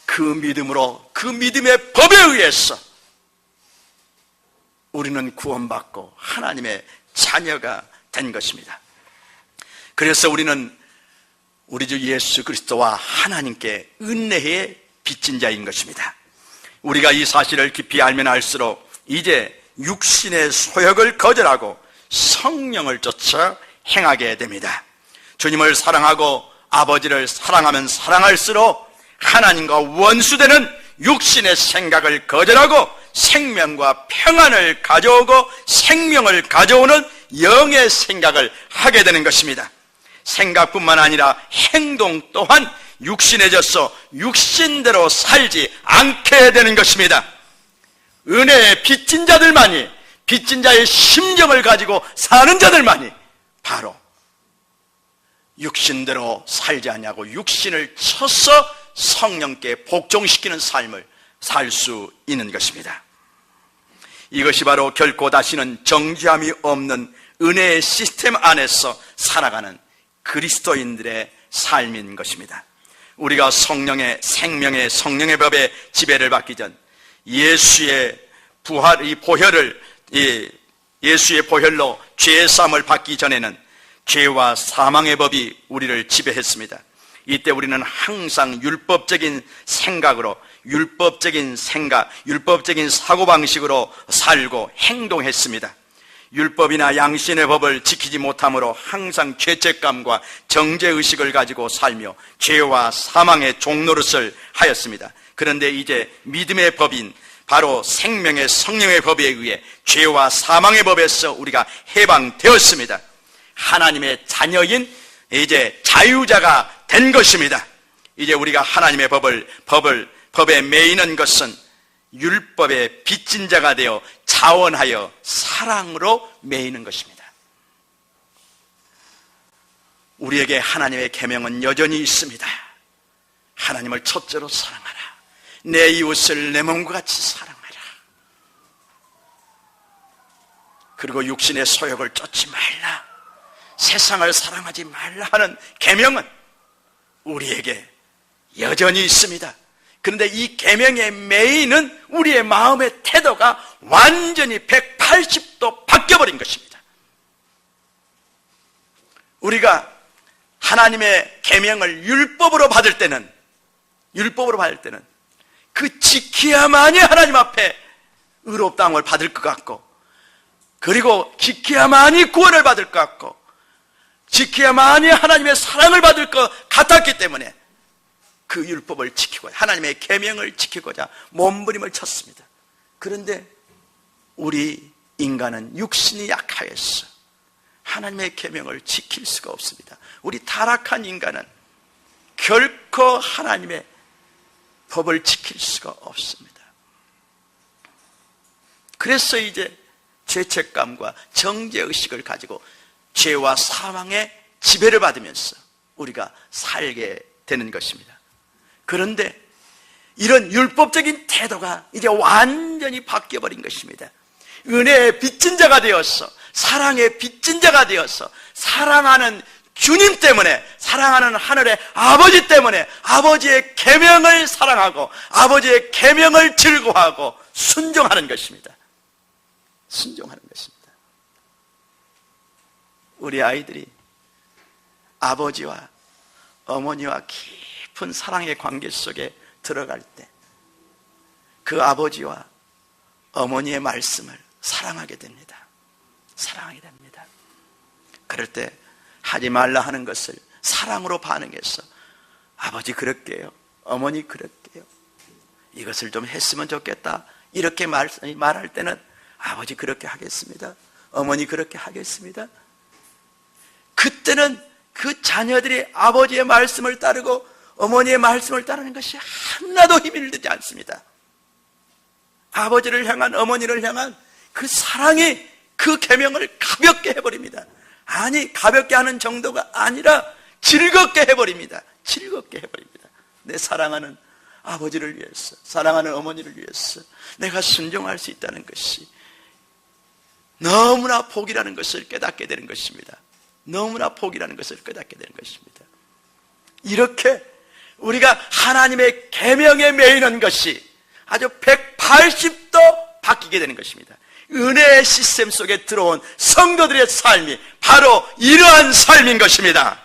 그 믿음으로, 그 믿음의 법에 의해서 우리는 구원받고 하나님의 자녀가 된 것입니다. 그래서 우리는 우리 주 예수 그리스도와 하나님께 은혜의 빚진 자인 것입니다. 우리가 이 사실을 깊이 알면 알수록 이제 육신의 소욕을 거절하고 성령을 쫓아 행하게 됩니다. 주님을 사랑하고 아버지를 사랑하면 사랑할수록 하나님과 원수되는 육신의 생각을 거절하고 생명과 평안을 가져오고 생명을 가져오는 영의 생각을 하게 되는 것입니다. 생각뿐만 아니라 행동 또한 육신해져서 육신대로 살지 않게 되는 것입니다. 은혜의 빚진 자들만이, 빚진 자의 심정을 가지고 사는 자들만이 바로 육신대로 살지 않냐고 육신을 쳐서 성령께 복종시키는 삶을 살 수 있는 것입니다. 이것이 바로 결코 다시는 정죄함이 없는 은혜의 시스템 안에서 살아가는 그리스도인들의 삶인 것입니다. 우리가 성령의 생명의 성령의 법에 지배를 받기 전 예수의 부활, 이 보혈을, 예수의 보혈로 죄의 사함을 받기 전에는 죄와 사망의 법이 우리를 지배했습니다. 이때 우리는 항상 율법적인 생각으로, 율법적인 생각, 율법적인 사고방식으로 살고 행동했습니다. 율법이나 양신의 법을 지키지 못함으로 항상 죄책감과 정죄의식을 가지고 살며 죄와 사망의 종노릇을 하였습니다. 그런데 이제 믿음의 법인 바로 생명의 성령의 법에 의해 죄와 사망의 법에서 우리가 해방되었습니다. 하나님의 자녀인 이제 자유자가 된 것입니다. 이제 우리가 하나님의 법에 매이는 것은 율법의 빚진 자가 되어 자원하여 사랑으로 매이는 것입니다. 우리에게 하나님의 계명은 여전히 있습니다. 하나님을 첫째로 사랑하라. 내 이웃을 내 몸과 같이 사랑하라. 그리고 육신의 소욕을 쫓지 말라. 세상을 사랑하지 말라 하는 계명은 우리에게 여전히 있습니다. 그런데 이 계명의 메인은 우리의 마음의 태도가 완전히 180도 바뀌어버린 것입니다. 우리가 하나님의 계명을 율법으로 받을 때는 그 지켜야만이 하나님 앞에 의롭다함을 받을 것 같고, 그리고 지켜야만이 구원을 받을 것 같고, 지켜야만이 하나님의 사랑을 받을 것 같았기 때문에 그 율법을 지키고 하나님의 계명을 지키고자 몸부림을 쳤습니다. 그런데 우리 인간은 육신이 약하여서 하나님의 계명을 지킬 수가 없습니다. 우리 타락한 인간은 결코 하나님의 법을 지킬 수가 없습니다. 그래서 이제 죄책감과 정죄의식을 가지고 죄와 사망의 지배를 받으면서 우리가 살게 되는 것입니다. 그런데 이런 율법적인 태도가 이제 완전히 바뀌어버린 것입니다. 은혜의 빚진 자가 되어서, 사랑의 빚진 자가 되어서 사랑하는 주님 때문에, 사랑하는 하늘의 아버지 때문에 아버지의 계명을 사랑하고 아버지의 계명을 즐거워하고 순종하는 것입니다. 순종하는 것입니다. 우리 아이들이 아버지와 어머니와 깊은 사랑의 관계 속에 들어갈 때 그 아버지와 어머니의 말씀을 사랑하게 됩니다. 사랑하게 됩니다. 그럴 때 하지 말라 하는 것을 사랑으로 반응해서 아버지 그럴게요, 어머니 그럴게요, 이것을 좀 했으면 좋겠다 이렇게 말할 때는 아버지 그렇게 하겠습니다, 어머니 그렇게 하겠습니다. 그때는 그 자녀들이 아버지의 말씀을 따르고 어머니의 말씀을 따르는 것이 하나도 힘이 들지 않습니다. 아버지를 향한, 어머니를 향한 그 사랑이 그 계명을 가볍게 해버립니다. 아니, 가볍게 하는 정도가 아니라 즐겁게 해버립니다. 즐겁게 해버립니다. 내 사랑하는 아버지를 위해서, 사랑하는 어머니를 위해서 내가 순종할 수 있다는 것이 너무나 복이라는 것을 깨닫게 되는 것입니다. 너무나 복이라는 것을 깨닫게 되는 것입니다. 이렇게 우리가 하나님의 계명에 매이는 것이 아주 180도 바뀌게 되는 것입니다. 은혜의 시스템 속에 들어온 성도들의 삶이 바로 이러한 삶인 것입니다.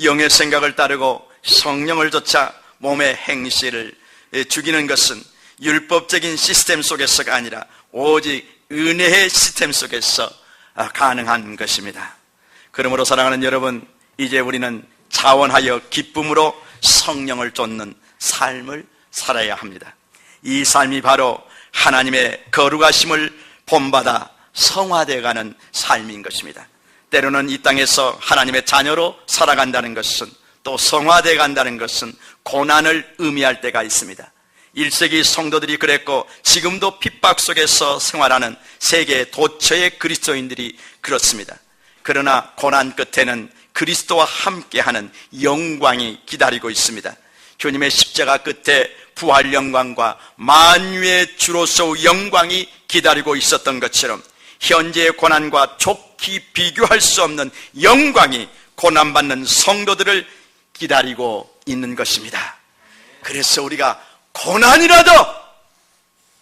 영의 생각을 따르고 성령을 좇아 몸의 행실을 죽이는 것은 율법적인 시스템 속에서가 아니라 오직 은혜의 시스템 속에서 가능한 것입니다. 그러므로 사랑하는 여러분, 이제 우리는 자원하여 기쁨으로 성령을 쫓는 삶을 살아야 합니다. 이 삶이 바로 하나님의 거룩하심을 본받아 성화되어가는 삶인 것입니다. 때로는 이 땅에서 하나님의 자녀로 살아간다는 것은, 또 성화되어 간다는 것은 고난을 의미할 때가 있습니다. 1세기 성도들이 그랬고 지금도 핍박 속에서 생활하는 세계 도처의 그리스도인들이 그렇습니다. 그러나 고난 끝에는 그리스도와 함께하는 영광이 기다리고 있습니다. 주님의 십자가 끝에 부활 영광과 만유의 주로서 영광이 기다리고 있었던 것처럼 현재의 고난과 좋게 비교할 수 없는 영광이 고난받는 성도들을 기다리고 있는 것입니다. 그래서 우리가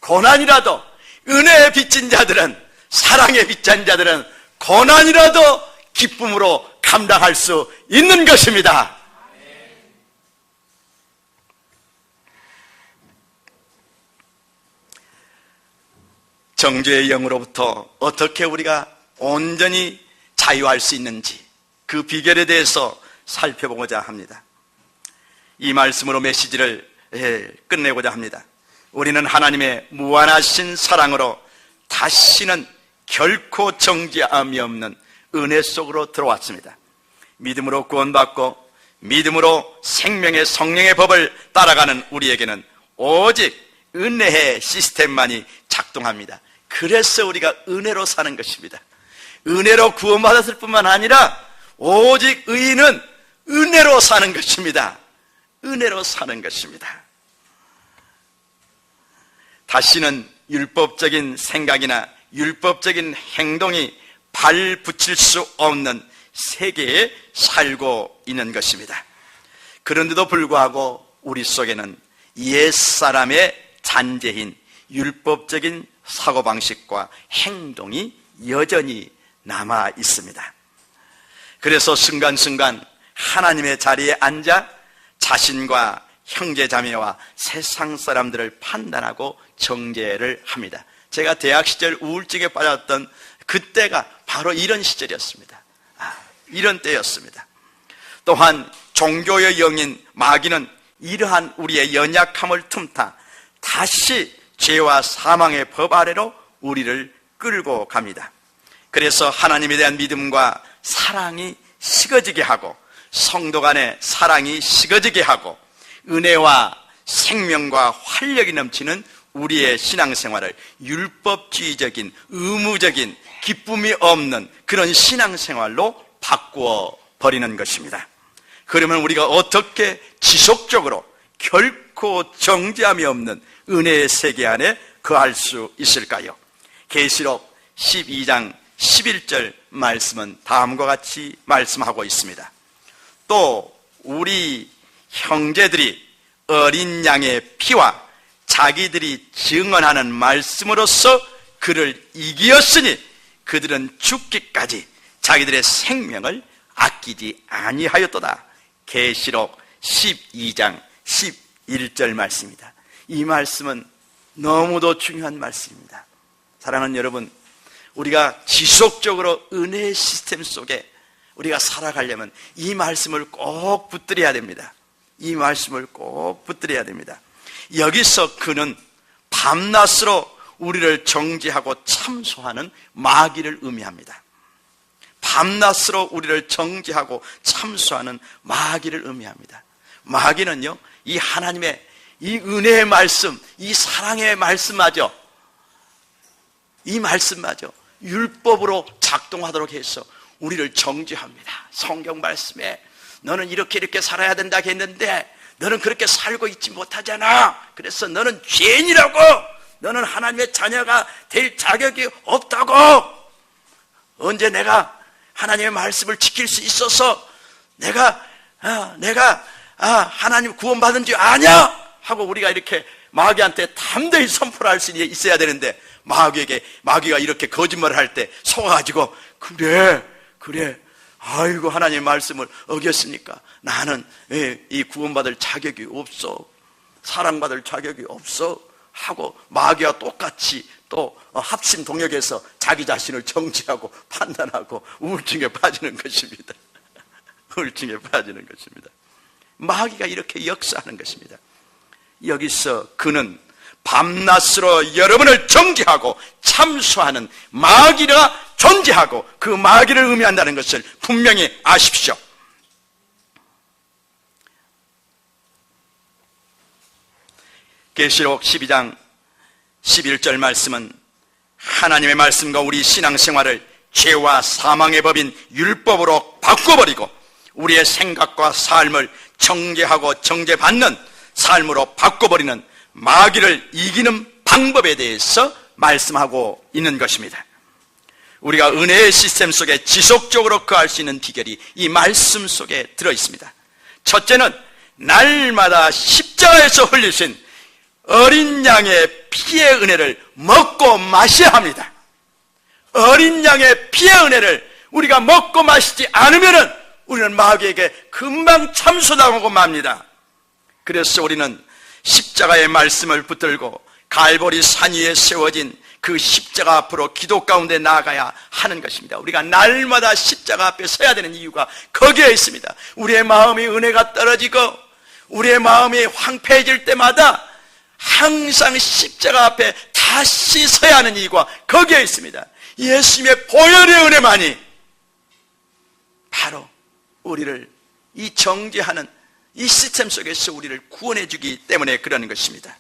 고난이라도 은혜에 빚진 자들은, 사랑에 빚진 자들은 고난이라도 기쁨으로 감당할 수 있는 것입니다. 정죄의 영으로부터 어떻게 우리가 온전히 자유할 수 있는지, 그 비결에 대해서 살펴보고자 합니다. 이 말씀으로 메시지를 끝내고자 합니다. 우리는 하나님의 무한하신 사랑으로 다시는 결코 정죄함이 없는 은혜 속으로 들어왔습니다. 믿음으로 구원받고 믿음으로 생명의 성령의 법을 따라가는 우리에게는 오직 은혜의 시스템만이 작동합니다. 그래서 우리가 은혜로 사는 것입니다. 은혜로 구원받았을 뿐만 아니라 오직 의인은 은혜로 사는 것입니다. 은혜로 사는 것입니다. 다시는 율법적인 생각이나 율법적인 행동이 발 붙일 수 없는 세계에 살고 있는 것입니다. 그런데도 불구하고 우리 속에는 옛사람의 잔재인 율법적인 사고방식과 행동이 여전히 남아 있습니다. 그래서 순간순간 하나님의 자리에 앉아 자신과 형제자매와 세상 사람들을 판단하고 정죄를 합니다. 제가 대학 시절 우울증에 빠졌던 그때가 바로 이런 시절이었습니다. 이런 때였습니다. 또한 종교의 영인 마귀는 이러한 우리의 연약함을 틈타 다시 죄와 사망의 법 아래로 우리를 끌고 갑니다. 그래서 하나님에 대한 믿음과 사랑이 식어지게 하고, 성도 간의 사랑이 식어지게 하고, 은혜와 생명과 활력이 넘치는 우리의 신앙생활을 율법주의적인, 의무적인, 기쁨이 없는 그런 신앙생활로 바꾸어 버리는 것입니다. 그러면 우리가 어떻게 지속적으로 결코 정죄함이 없는 은혜의 세계 안에 거할 수 있을까요? 계시록 12장 11절 말씀은 다음과 같이 말씀하고 있습니다. 또 우리 형제들이 어린 양의 피와 자기들이 증언하는 말씀으로써 그를 이기었으니 그들은 죽기까지 자기들의 생명을 아끼지 아니하였도다. 계시록 12장 11절 말씀입니다. 이 말씀은 너무도 중요한 말씀입니다. 사랑하는 여러분, 우리가 지속적으로 은혜의 시스템 속에 우리가 살아가려면 이 말씀을 꼭 붙들어야 됩니다. 이 말씀을 꼭 붙들어야 됩니다. 여기서 그는 밤낮으로 우리를 정죄하고 참소하는 마귀를 의미합니다. 밤낮으로 우리를 정죄하고 참소하는 마귀를 의미합니다. 마귀는요, 이 하나님의 이 은혜의 말씀, 이 사랑의 말씀마저, 이 말씀마저 율법으로 작동하도록 해서 우리를 정죄합니다. 성경 말씀에 너는 이렇게 살아야 된다 했는데 너는 그렇게 살고 있지 못하잖아. 그래서 너는 죄인이라고, 너는 하나님의 자녀가 될 자격이 없다고, 언제 내가 하나님의 말씀을 지킬 수 있어서 내가 하나님 구원받은 줄 아냐 하고 우리가 이렇게 마귀한테 담대히 선포를 할 수 있어야 되는데, 마귀가 이렇게 거짓말을 할 때 속아가지고 그래 아이고 하나님의 말씀을 어겼으니까 나는 이 구원받을 자격이 없어. 사랑받을 자격이 없어 하고 마귀와 똑같이 또 합심 동역해서 자기 자신을 정죄하고 판단하고 우울증에 빠지는 것입니다. 우울증에 빠지는 것입니다. 마귀가 이렇게 역사하는 것입니다. 여기서 그는 밤낮으로 여러분을 정죄하고 참소하는 마귀가 존재하고 그 마귀를 의미한다는 것을 분명히 아십시오. 계시록 12장 11절 말씀은 하나님의 말씀과 우리 신앙생활을 죄와 사망의 법인 율법으로 바꿔버리고 우리의 생각과 삶을 정죄하고 정죄받는 삶으로 바꿔버리는 마귀를 이기는 방법에 대해서 말씀하고 있는 것입니다. 우리가 은혜의 시스템 속에 지속적으로 거할 수 있는 비결이 이 말씀 속에 들어있습니다. 첫째는 날마다 십자가에서 흘리신 어린 양의 피의 은혜를 먹고 마셔야 합니다. 어린 양의 피의 은혜를 우리가 먹고 마시지 않으면 우리는 마귀에게 금방 참소당하고 맙니다. 그래서 우리는 십자가의 말씀을 붙들고 갈보리 산 위에 세워진 그 십자가 앞으로 기도 가운데 나아가야 하는 것입니다. 우리가 날마다 십자가 앞에 서야 되는 이유가 거기에 있습니다. 우리의 마음이 은혜가 떨어지고 우리의 마음이 황폐해질 때마다 항상 십자가 앞에 다시 서야 하는 이유가 거기에 있습니다. 예수님의 보혈의 은혜만이 바로 우리를 이 정죄하는 이 시스템 속에서 우리를 구원해 주기 때문에 그러는 것입니다.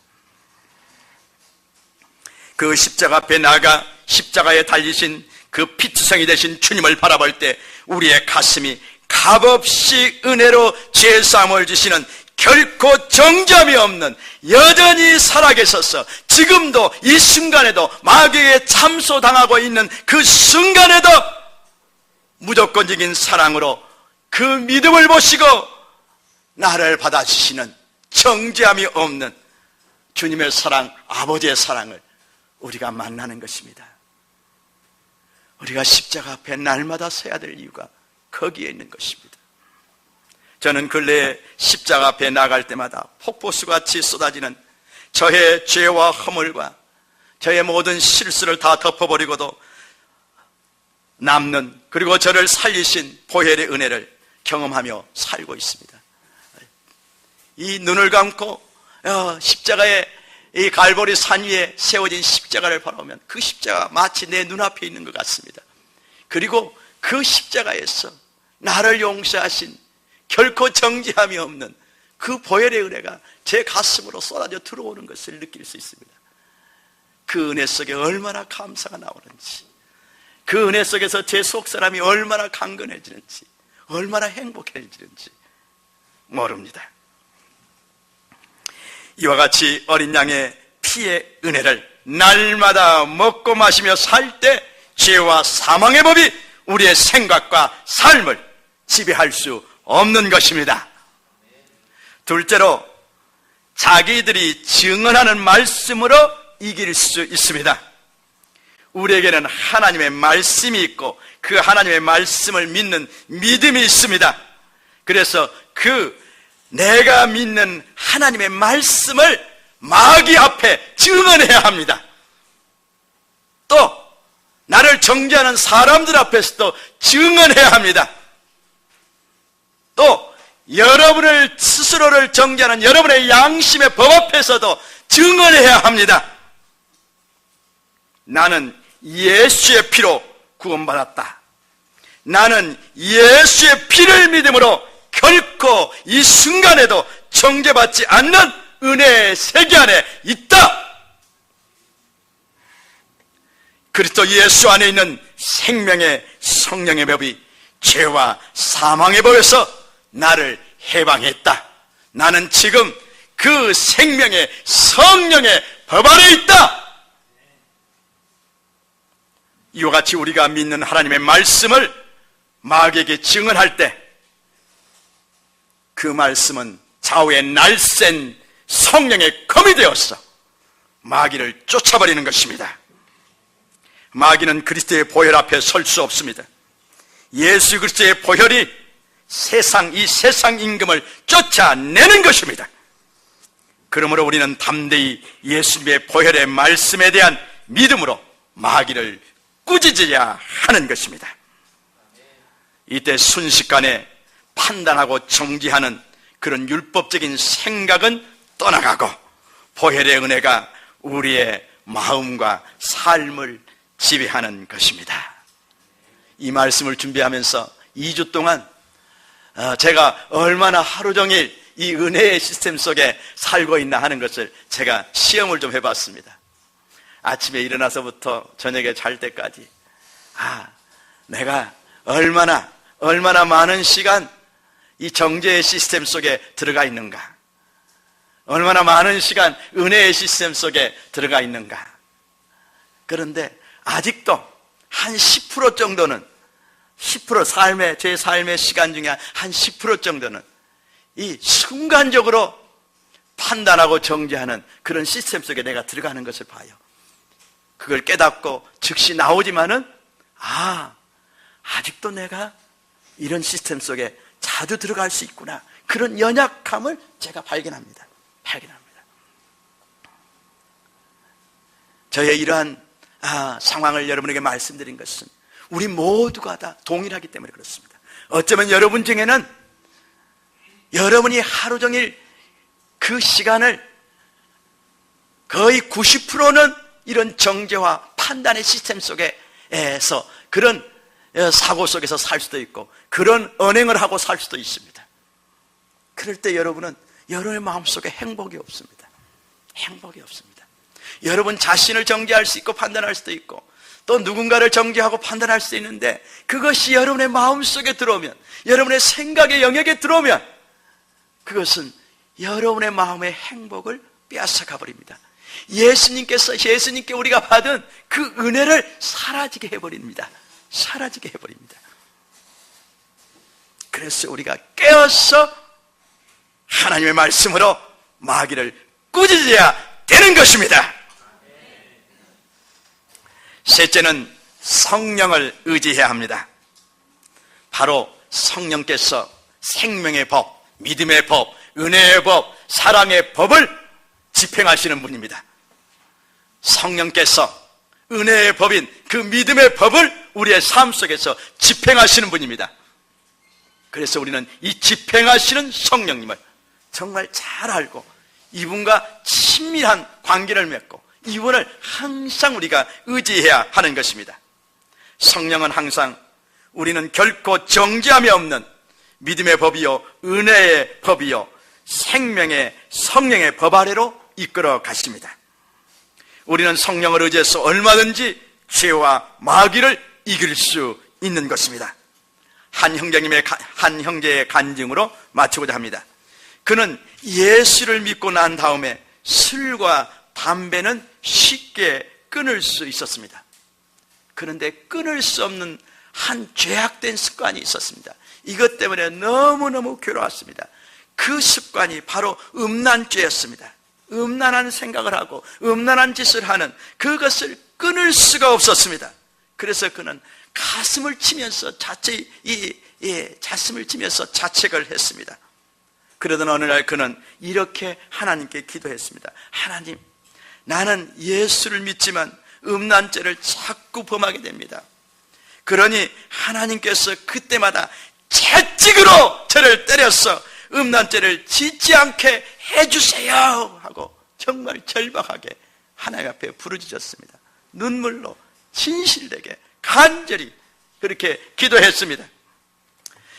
그 십자가 앞에 나아가 십자가에 달리신 그 피투성이 되신 주님을 바라볼 때 우리의 가슴이 값없이 은혜로 죄사함을 주시는 결코 정점이 없는 여전히 살아계셔서 지금도 이 순간에도 마귀에게 참소당하고 있는 그 순간에도 무조건적인 사랑으로 그 믿음을 보시고 나를 받아주시는 정죄함이 없는 주님의 사랑, 아버지의 사랑을 우리가 만나는 것입니다. 우리가 십자가 앞에 날마다 서야 될 이유가 거기에 있는 것입니다. 저는 근래에 십자가 앞에 나갈 때마다 폭포수같이 쏟아지는 저의 죄와 허물과 저의 모든 실수를 다 덮어버리고도 남는, 그리고 저를 살리신 보혈의 은혜를 경험하며 살고 있습니다. 이 눈을 감고 십자가에 이 갈보리 산 위에 세워진 십자가를 바라보면 그 십자가 마치 내 눈앞에 있는 것 같습니다. 그리고 그 십자가에서 나를 용서하신 결코 정죄함이 없는 그 보혈의 은혜가 제 가슴으로 쏟아져 들어오는 것을 느낄 수 있습니다. 그 은혜 속에 얼마나 감사가 나오는지, 그 은혜 속에서 제 속사람이 얼마나 강건해지는지, 얼마나 행복해지는지 모릅니다. 이와 같이 어린 양의 피의 은혜를 날마다 먹고 마시며 살 때 죄와 사망의 법이 우리의 생각과 삶을 지배할 수 없는 것입니다. 둘째로, 자기들이 증언하는 말씀으로 이길 수 있습니다. 우리에게는 하나님의 말씀이 있고 그 하나님의 말씀을 믿는 믿음이 있습니다. 그래서 내가 믿는 하나님의 말씀을 마귀 앞에 증언해야 합니다. 또 나를 정죄하는 사람들 앞에서도 증언해야 합니다. 또 여러분을 스스로를 정죄하는 여러분의 양심의 법 앞에서도 증언해야 합니다. 나는 예수의 피로 구원받았다. 나는 예수의 피를 믿음으로 결코 이 순간에도 정죄받지 않는 은혜의 세계 안에 있다. 그리스도 예수 안에 있는 생명의 성령의 법이 죄와 사망의 법에서 나를 해방했다. 나는 지금 그 생명의 성령의 법 안에 있다. 이와 같이 우리가 믿는 하나님의 말씀을 마귀에게 증언할 때 그 말씀은 좌우의 날쌘 성령의 검이 되어서 마귀를 쫓아버리는 것입니다. 마귀는 그리스도의 보혈 앞에 설 수 없습니다. 예수 그리스도의 보혈이 이 세상 임금을 쫓아내는 것입니다. 그러므로 우리는 담대히 예수님의 보혈의 말씀에 대한 믿음으로 마귀를 꾸짖어야 하는 것입니다. 이때 순식간에 판단하고 정지하는 그런 율법적인 생각은 떠나가고 보혈의 은혜가 우리의 마음과 삶을 지배하는 것입니다. 이 말씀을 준비하면서 2주 동안 제가 얼마나 하루 종일 이 은혜의 시스템 속에 살고 있나 하는 것을 제가 시험을 좀 해봤습니다. 아침에 일어나서부터 저녁에 잘 때까지 내가 얼마나 많은 시간 이 정죄의 시스템 속에 들어가 있는가, 얼마나 많은 시간 은혜의 시스템 속에 들어가 있는가. 그런데 아직도 한 10% 정도는, 10% 제 삶의 시간 중에 한 10% 정도는 이 순간적으로 판단하고 정죄하는 그런 시스템 속에 내가 들어가는 것을 봐요. 그걸 깨닫고 즉시 나오지만은 아직도 내가 이런 시스템 속에 자주 들어갈 수 있구나, 그런 연약함을 제가 발견합니다. 저의 이러한 상황을 여러분에게 말씀드린 것은 우리 모두가 다 동일하기 때문에 그렇습니다. 어쩌면 여러분 중에는 여러분이 하루 종일 그 시간을 거의 90%는 이런 정죄와 판단의 시스템 속에서 그런 사고 속에서 살 수도 있고 그런 언행을 하고 살 수도 있습니다. 그럴 때 여러분은 여러분의 마음속에 행복이 없습니다. 여러분 자신을 정죄할 수 있고 판단할 수도 있고 또 누군가를 정죄하고 판단할 수 있는데 그것이 여러분의 마음속에 들어오면, 여러분의 생각의 영역에 들어오면 그것은 여러분의 마음의 행복을 빼앗아가 버립니다. 예수님께 우리가 받은 그 은혜를 사라지게 해버립니다. 그래서 우리가 깨어서 하나님의 말씀으로 마귀를 꾸짖어야 되는 것입니다. 셋째는 성령을 의지해야 합니다. 바로 성령께서 생명의 법, 믿음의 법, 은혜의 법, 사랑의 법을 집행하시는 분입니다. 성령께서 은혜의 법인 그 믿음의 법을 우리의 삶 속에서 집행하시는 분입니다. 그래서 우리는 이 집행하시는 성령님을 정말 잘 알고 이분과 친밀한 관계를 맺고 이분을 항상 우리가 의지해야 하는 것입니다. 성령은 항상 우리는 결코 정죄함이 없는 믿음의 법이요, 은혜의 법이요, 생명의 성령의 법 아래로 이끌어 가십니다. 우리는 성령을 의지해서 얼마든지 죄와 마귀를 이길 수 있는 것입니다. 한 형제의 간증으로 마치고자 합니다. 그는 예수를 믿고 난 다음에 술과 담배는 쉽게 끊을 수 있었습니다. 그런데 끊을 수 없는 한 죄악된 습관이 있었습니다. 이것 때문에 너무너무 괴로웠습니다. 그 습관이 바로 음란죄였습니다. 음란한 생각을 하고 음란한 짓을 하는 그것을 끊을 수가 없었습니다. 그래서 그는 가슴을 치면서 자책을 했습니다. 그러던 어느 날 그는 이렇게 하나님께 기도했습니다. 하나님, 나는 예수를 믿지만 음란죄를 자꾸 범하게 됩니다. 그러니 하나님께서 그때마다 채찍으로 저를 때려서 음란죄를 짓지 않게 해주세요 하고 정말 절박하게 하나님 앞에 부르짖었습니다. 눈물로 진실되게 간절히 그렇게 기도했습니다.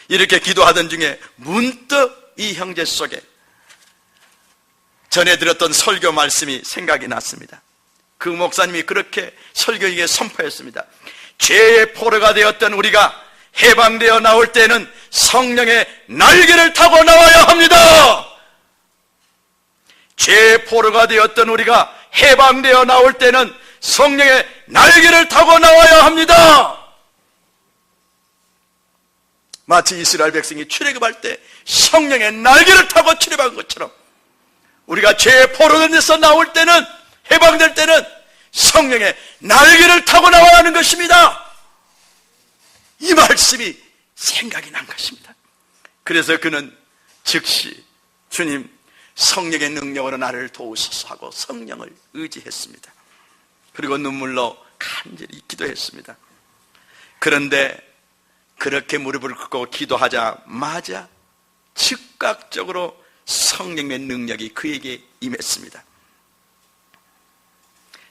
이렇게 기도하던 중에 문득 이 형제 속에 전에 들었던 설교 말씀이 생각이 났습니다. 그 목사님이 그렇게 설교에 선포했습니다. 죄의 포로가 되었던 우리가 해방되어 나올 때는 성령의 날개를 타고 나와야 합니다. 죄의 포로가 되었던 우리가 해방되어 나올 때는 성령의 날개를 타고 나와야 합니다. 마치 이스라엘 백성이 출애굽할 때 성령의 날개를 타고 출애굽한 것처럼 우리가 죄의 포로에서 나올 때는, 해방될 때는 성령의 날개를 타고 나와야 하는 것입니다. 이 말씀이 생각이 난 것입니다. 그래서 그는 즉시 주님, 성령의 능력으로 나를 도우소서 하고 성령을 의지했습니다. 그리고 눈물로 간절히 기도했습니다. 그런데 그렇게 무릎을 꿇고 기도하자마자 즉각적으로 성령의 능력이 그에게 임했습니다.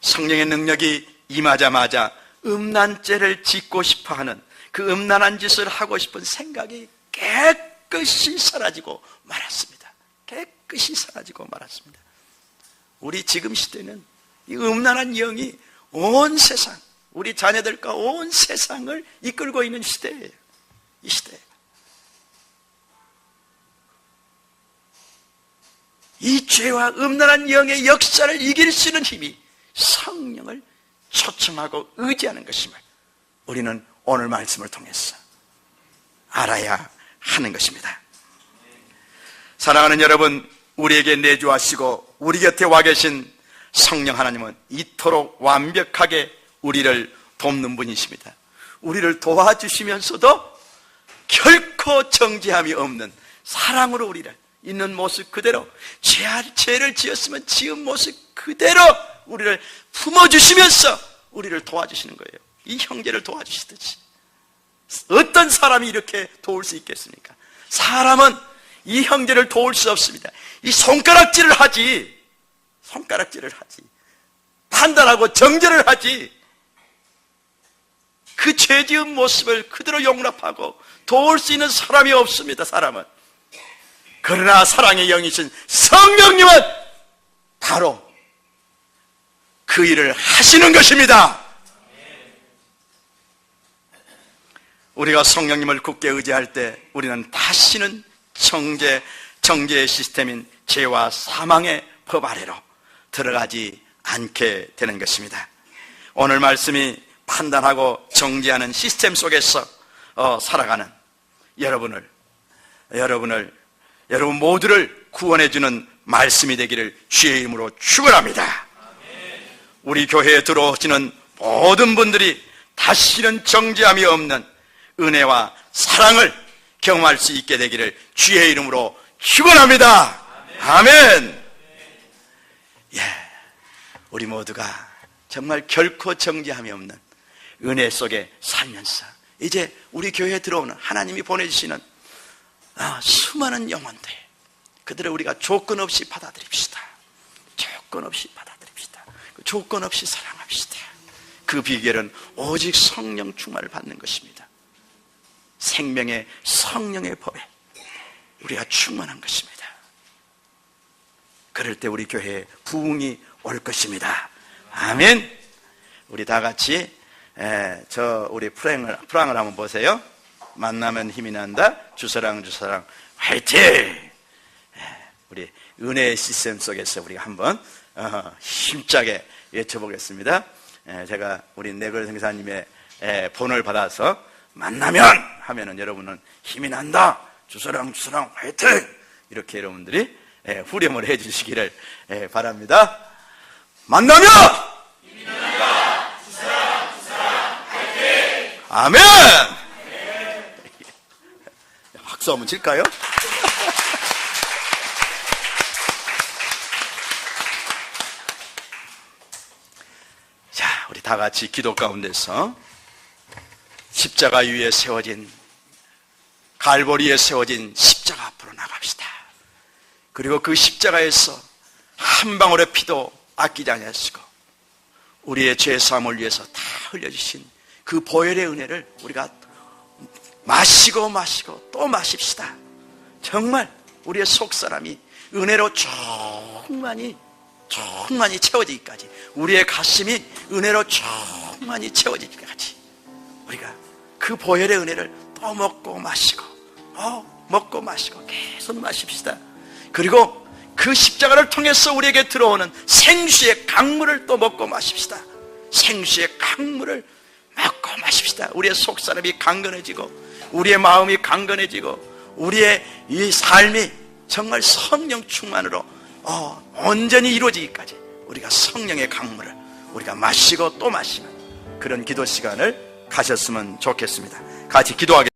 성령의 능력이 임하자마자 음란죄를 짓고 싶어하는 그 음란한 짓을 하고 싶은 생각이 깨끗이 사라지고 말았습니다. 깨끗이 사라지고 말았습니다. 우리 지금 시대는 이 음란한 영이 온 세상, 우리 자녀들과 온 세상을 이끌고 있는 시대예요. 이 시대. 이 죄와 음란한 영의 역사를 이길 수 있는 힘이 성령을 초청하고 의지하는 것임을 우리는 오늘 말씀을 통해서 알아야 하는 것입니다. 사랑하는 여러분, 우리에게 내주하시고 우리 곁에 와 계신 성령 하나님은 이토록 완벽하게 우리를 돕는 분이십니다. 우리를 도와주시면서도 결코 정죄함이 없는 사랑으로 우리를 있는 모습 그대로, 죄를 지었으면 지은 모습 그대로 우리를 품어주시면서 우리를 도와주시는 거예요. 이 형제를 도와주시듯이. 어떤 사람이 이렇게 도울 수 있겠습니까? 사람은 이 형제를 도울 수 없습니다. 이 손가락질을 하지, 판단하고 정죄를 하지, 그 죄 지은 모습을 그대로 용납하고 도울 수 있는 사람이 없습니다. 사람은. 그러나 사랑의 영이신 성령님은 바로 그 일을 하시는 것입니다. 우리가 성령님을 굳게 의지할 때 우리는 다시는 정죄의 시스템인 죄와 사망의 법 아래로 들어가지 않게 되는 것입니다. 오늘 말씀이 판단하고 정죄하는 시스템 속에서 살아가는 여러분 모두를 구원해주는 말씀이 되기를 주의 이름으로 축원합니다. 우리 교회에 들어오시는 모든 분들이 다시는 정죄함이 없는 은혜와 사랑을 경험할 수 있게 되기를 주의 이름으로 축원합니다. 아멘. 예, 우리 모두가 정말 결코 정죄함이 없는 은혜 속에 살면서 이제 우리 교회에 들어오는 하나님이 보내주시는 수많은 영혼들, 그들을 우리가 조건 없이 받아들입시다. 조건 없이 받아들입시다. 조건 없이 사랑합시다. 그 비결은 오직 성령 충만을 받는 것입니다. 생명의 성령의 법에 우리가 충만한 것입니다. 그럴 때 우리 교회에 부흥이 올 것입니다. 아멘. 우리 다 같이 우리 프랑을 한번 보세요. 만나면 힘이 난다. 주사랑 화이팅! 우리 은혜의 시스템 속에서 우리가 한번 힘차게 외쳐보겠습니다. 제가 우리 내걸 생사님의 본을 받아서 만나면 하면은 여러분은 힘이 난다. 주사랑 화이팅! 이렇게 여러분들이 후렴을 해주시기를 바랍니다. 만나면 힘이 난다. 주사랑 화이팅! 아멘! 박수 한번 칠까요? 자, 우리 다 같이 기도 가운데서 십자가 위에 세워진, 갈보리에 세워진 십자가 앞으로 나갑시다. 그리고 그 십자가에서 한 방울의 피도 아끼지 않으시고 우리의 죄 사함을 위해서 다 흘려주신 그 보혈의 은혜를 우리가 마시고 또 마십시다. 정말 우리의 속사람이 은혜로 충만히 채워지기까지, 우리의 가슴이 은혜로 충만히 채워지기까지 우리가 그 보혈의 은혜를 또 먹고 마시고 계속 마십시다. 그리고 그 십자가를 통해서 우리에게 들어오는 생수의 강물을 또 먹고 마십시다. 생수의 강물을 먹고 마십시다. 우리의 속사람이 강건해지고 우리의 마음이 강건해지고 우리의 이 삶이 정말 성령 충만으로 온전히 이루어지기까지 우리가 성령의 강물을 우리가 마시고 또 마시는 그런 기도 시간을 가셨으면 좋겠습니다. 같이 기도하겠습니다.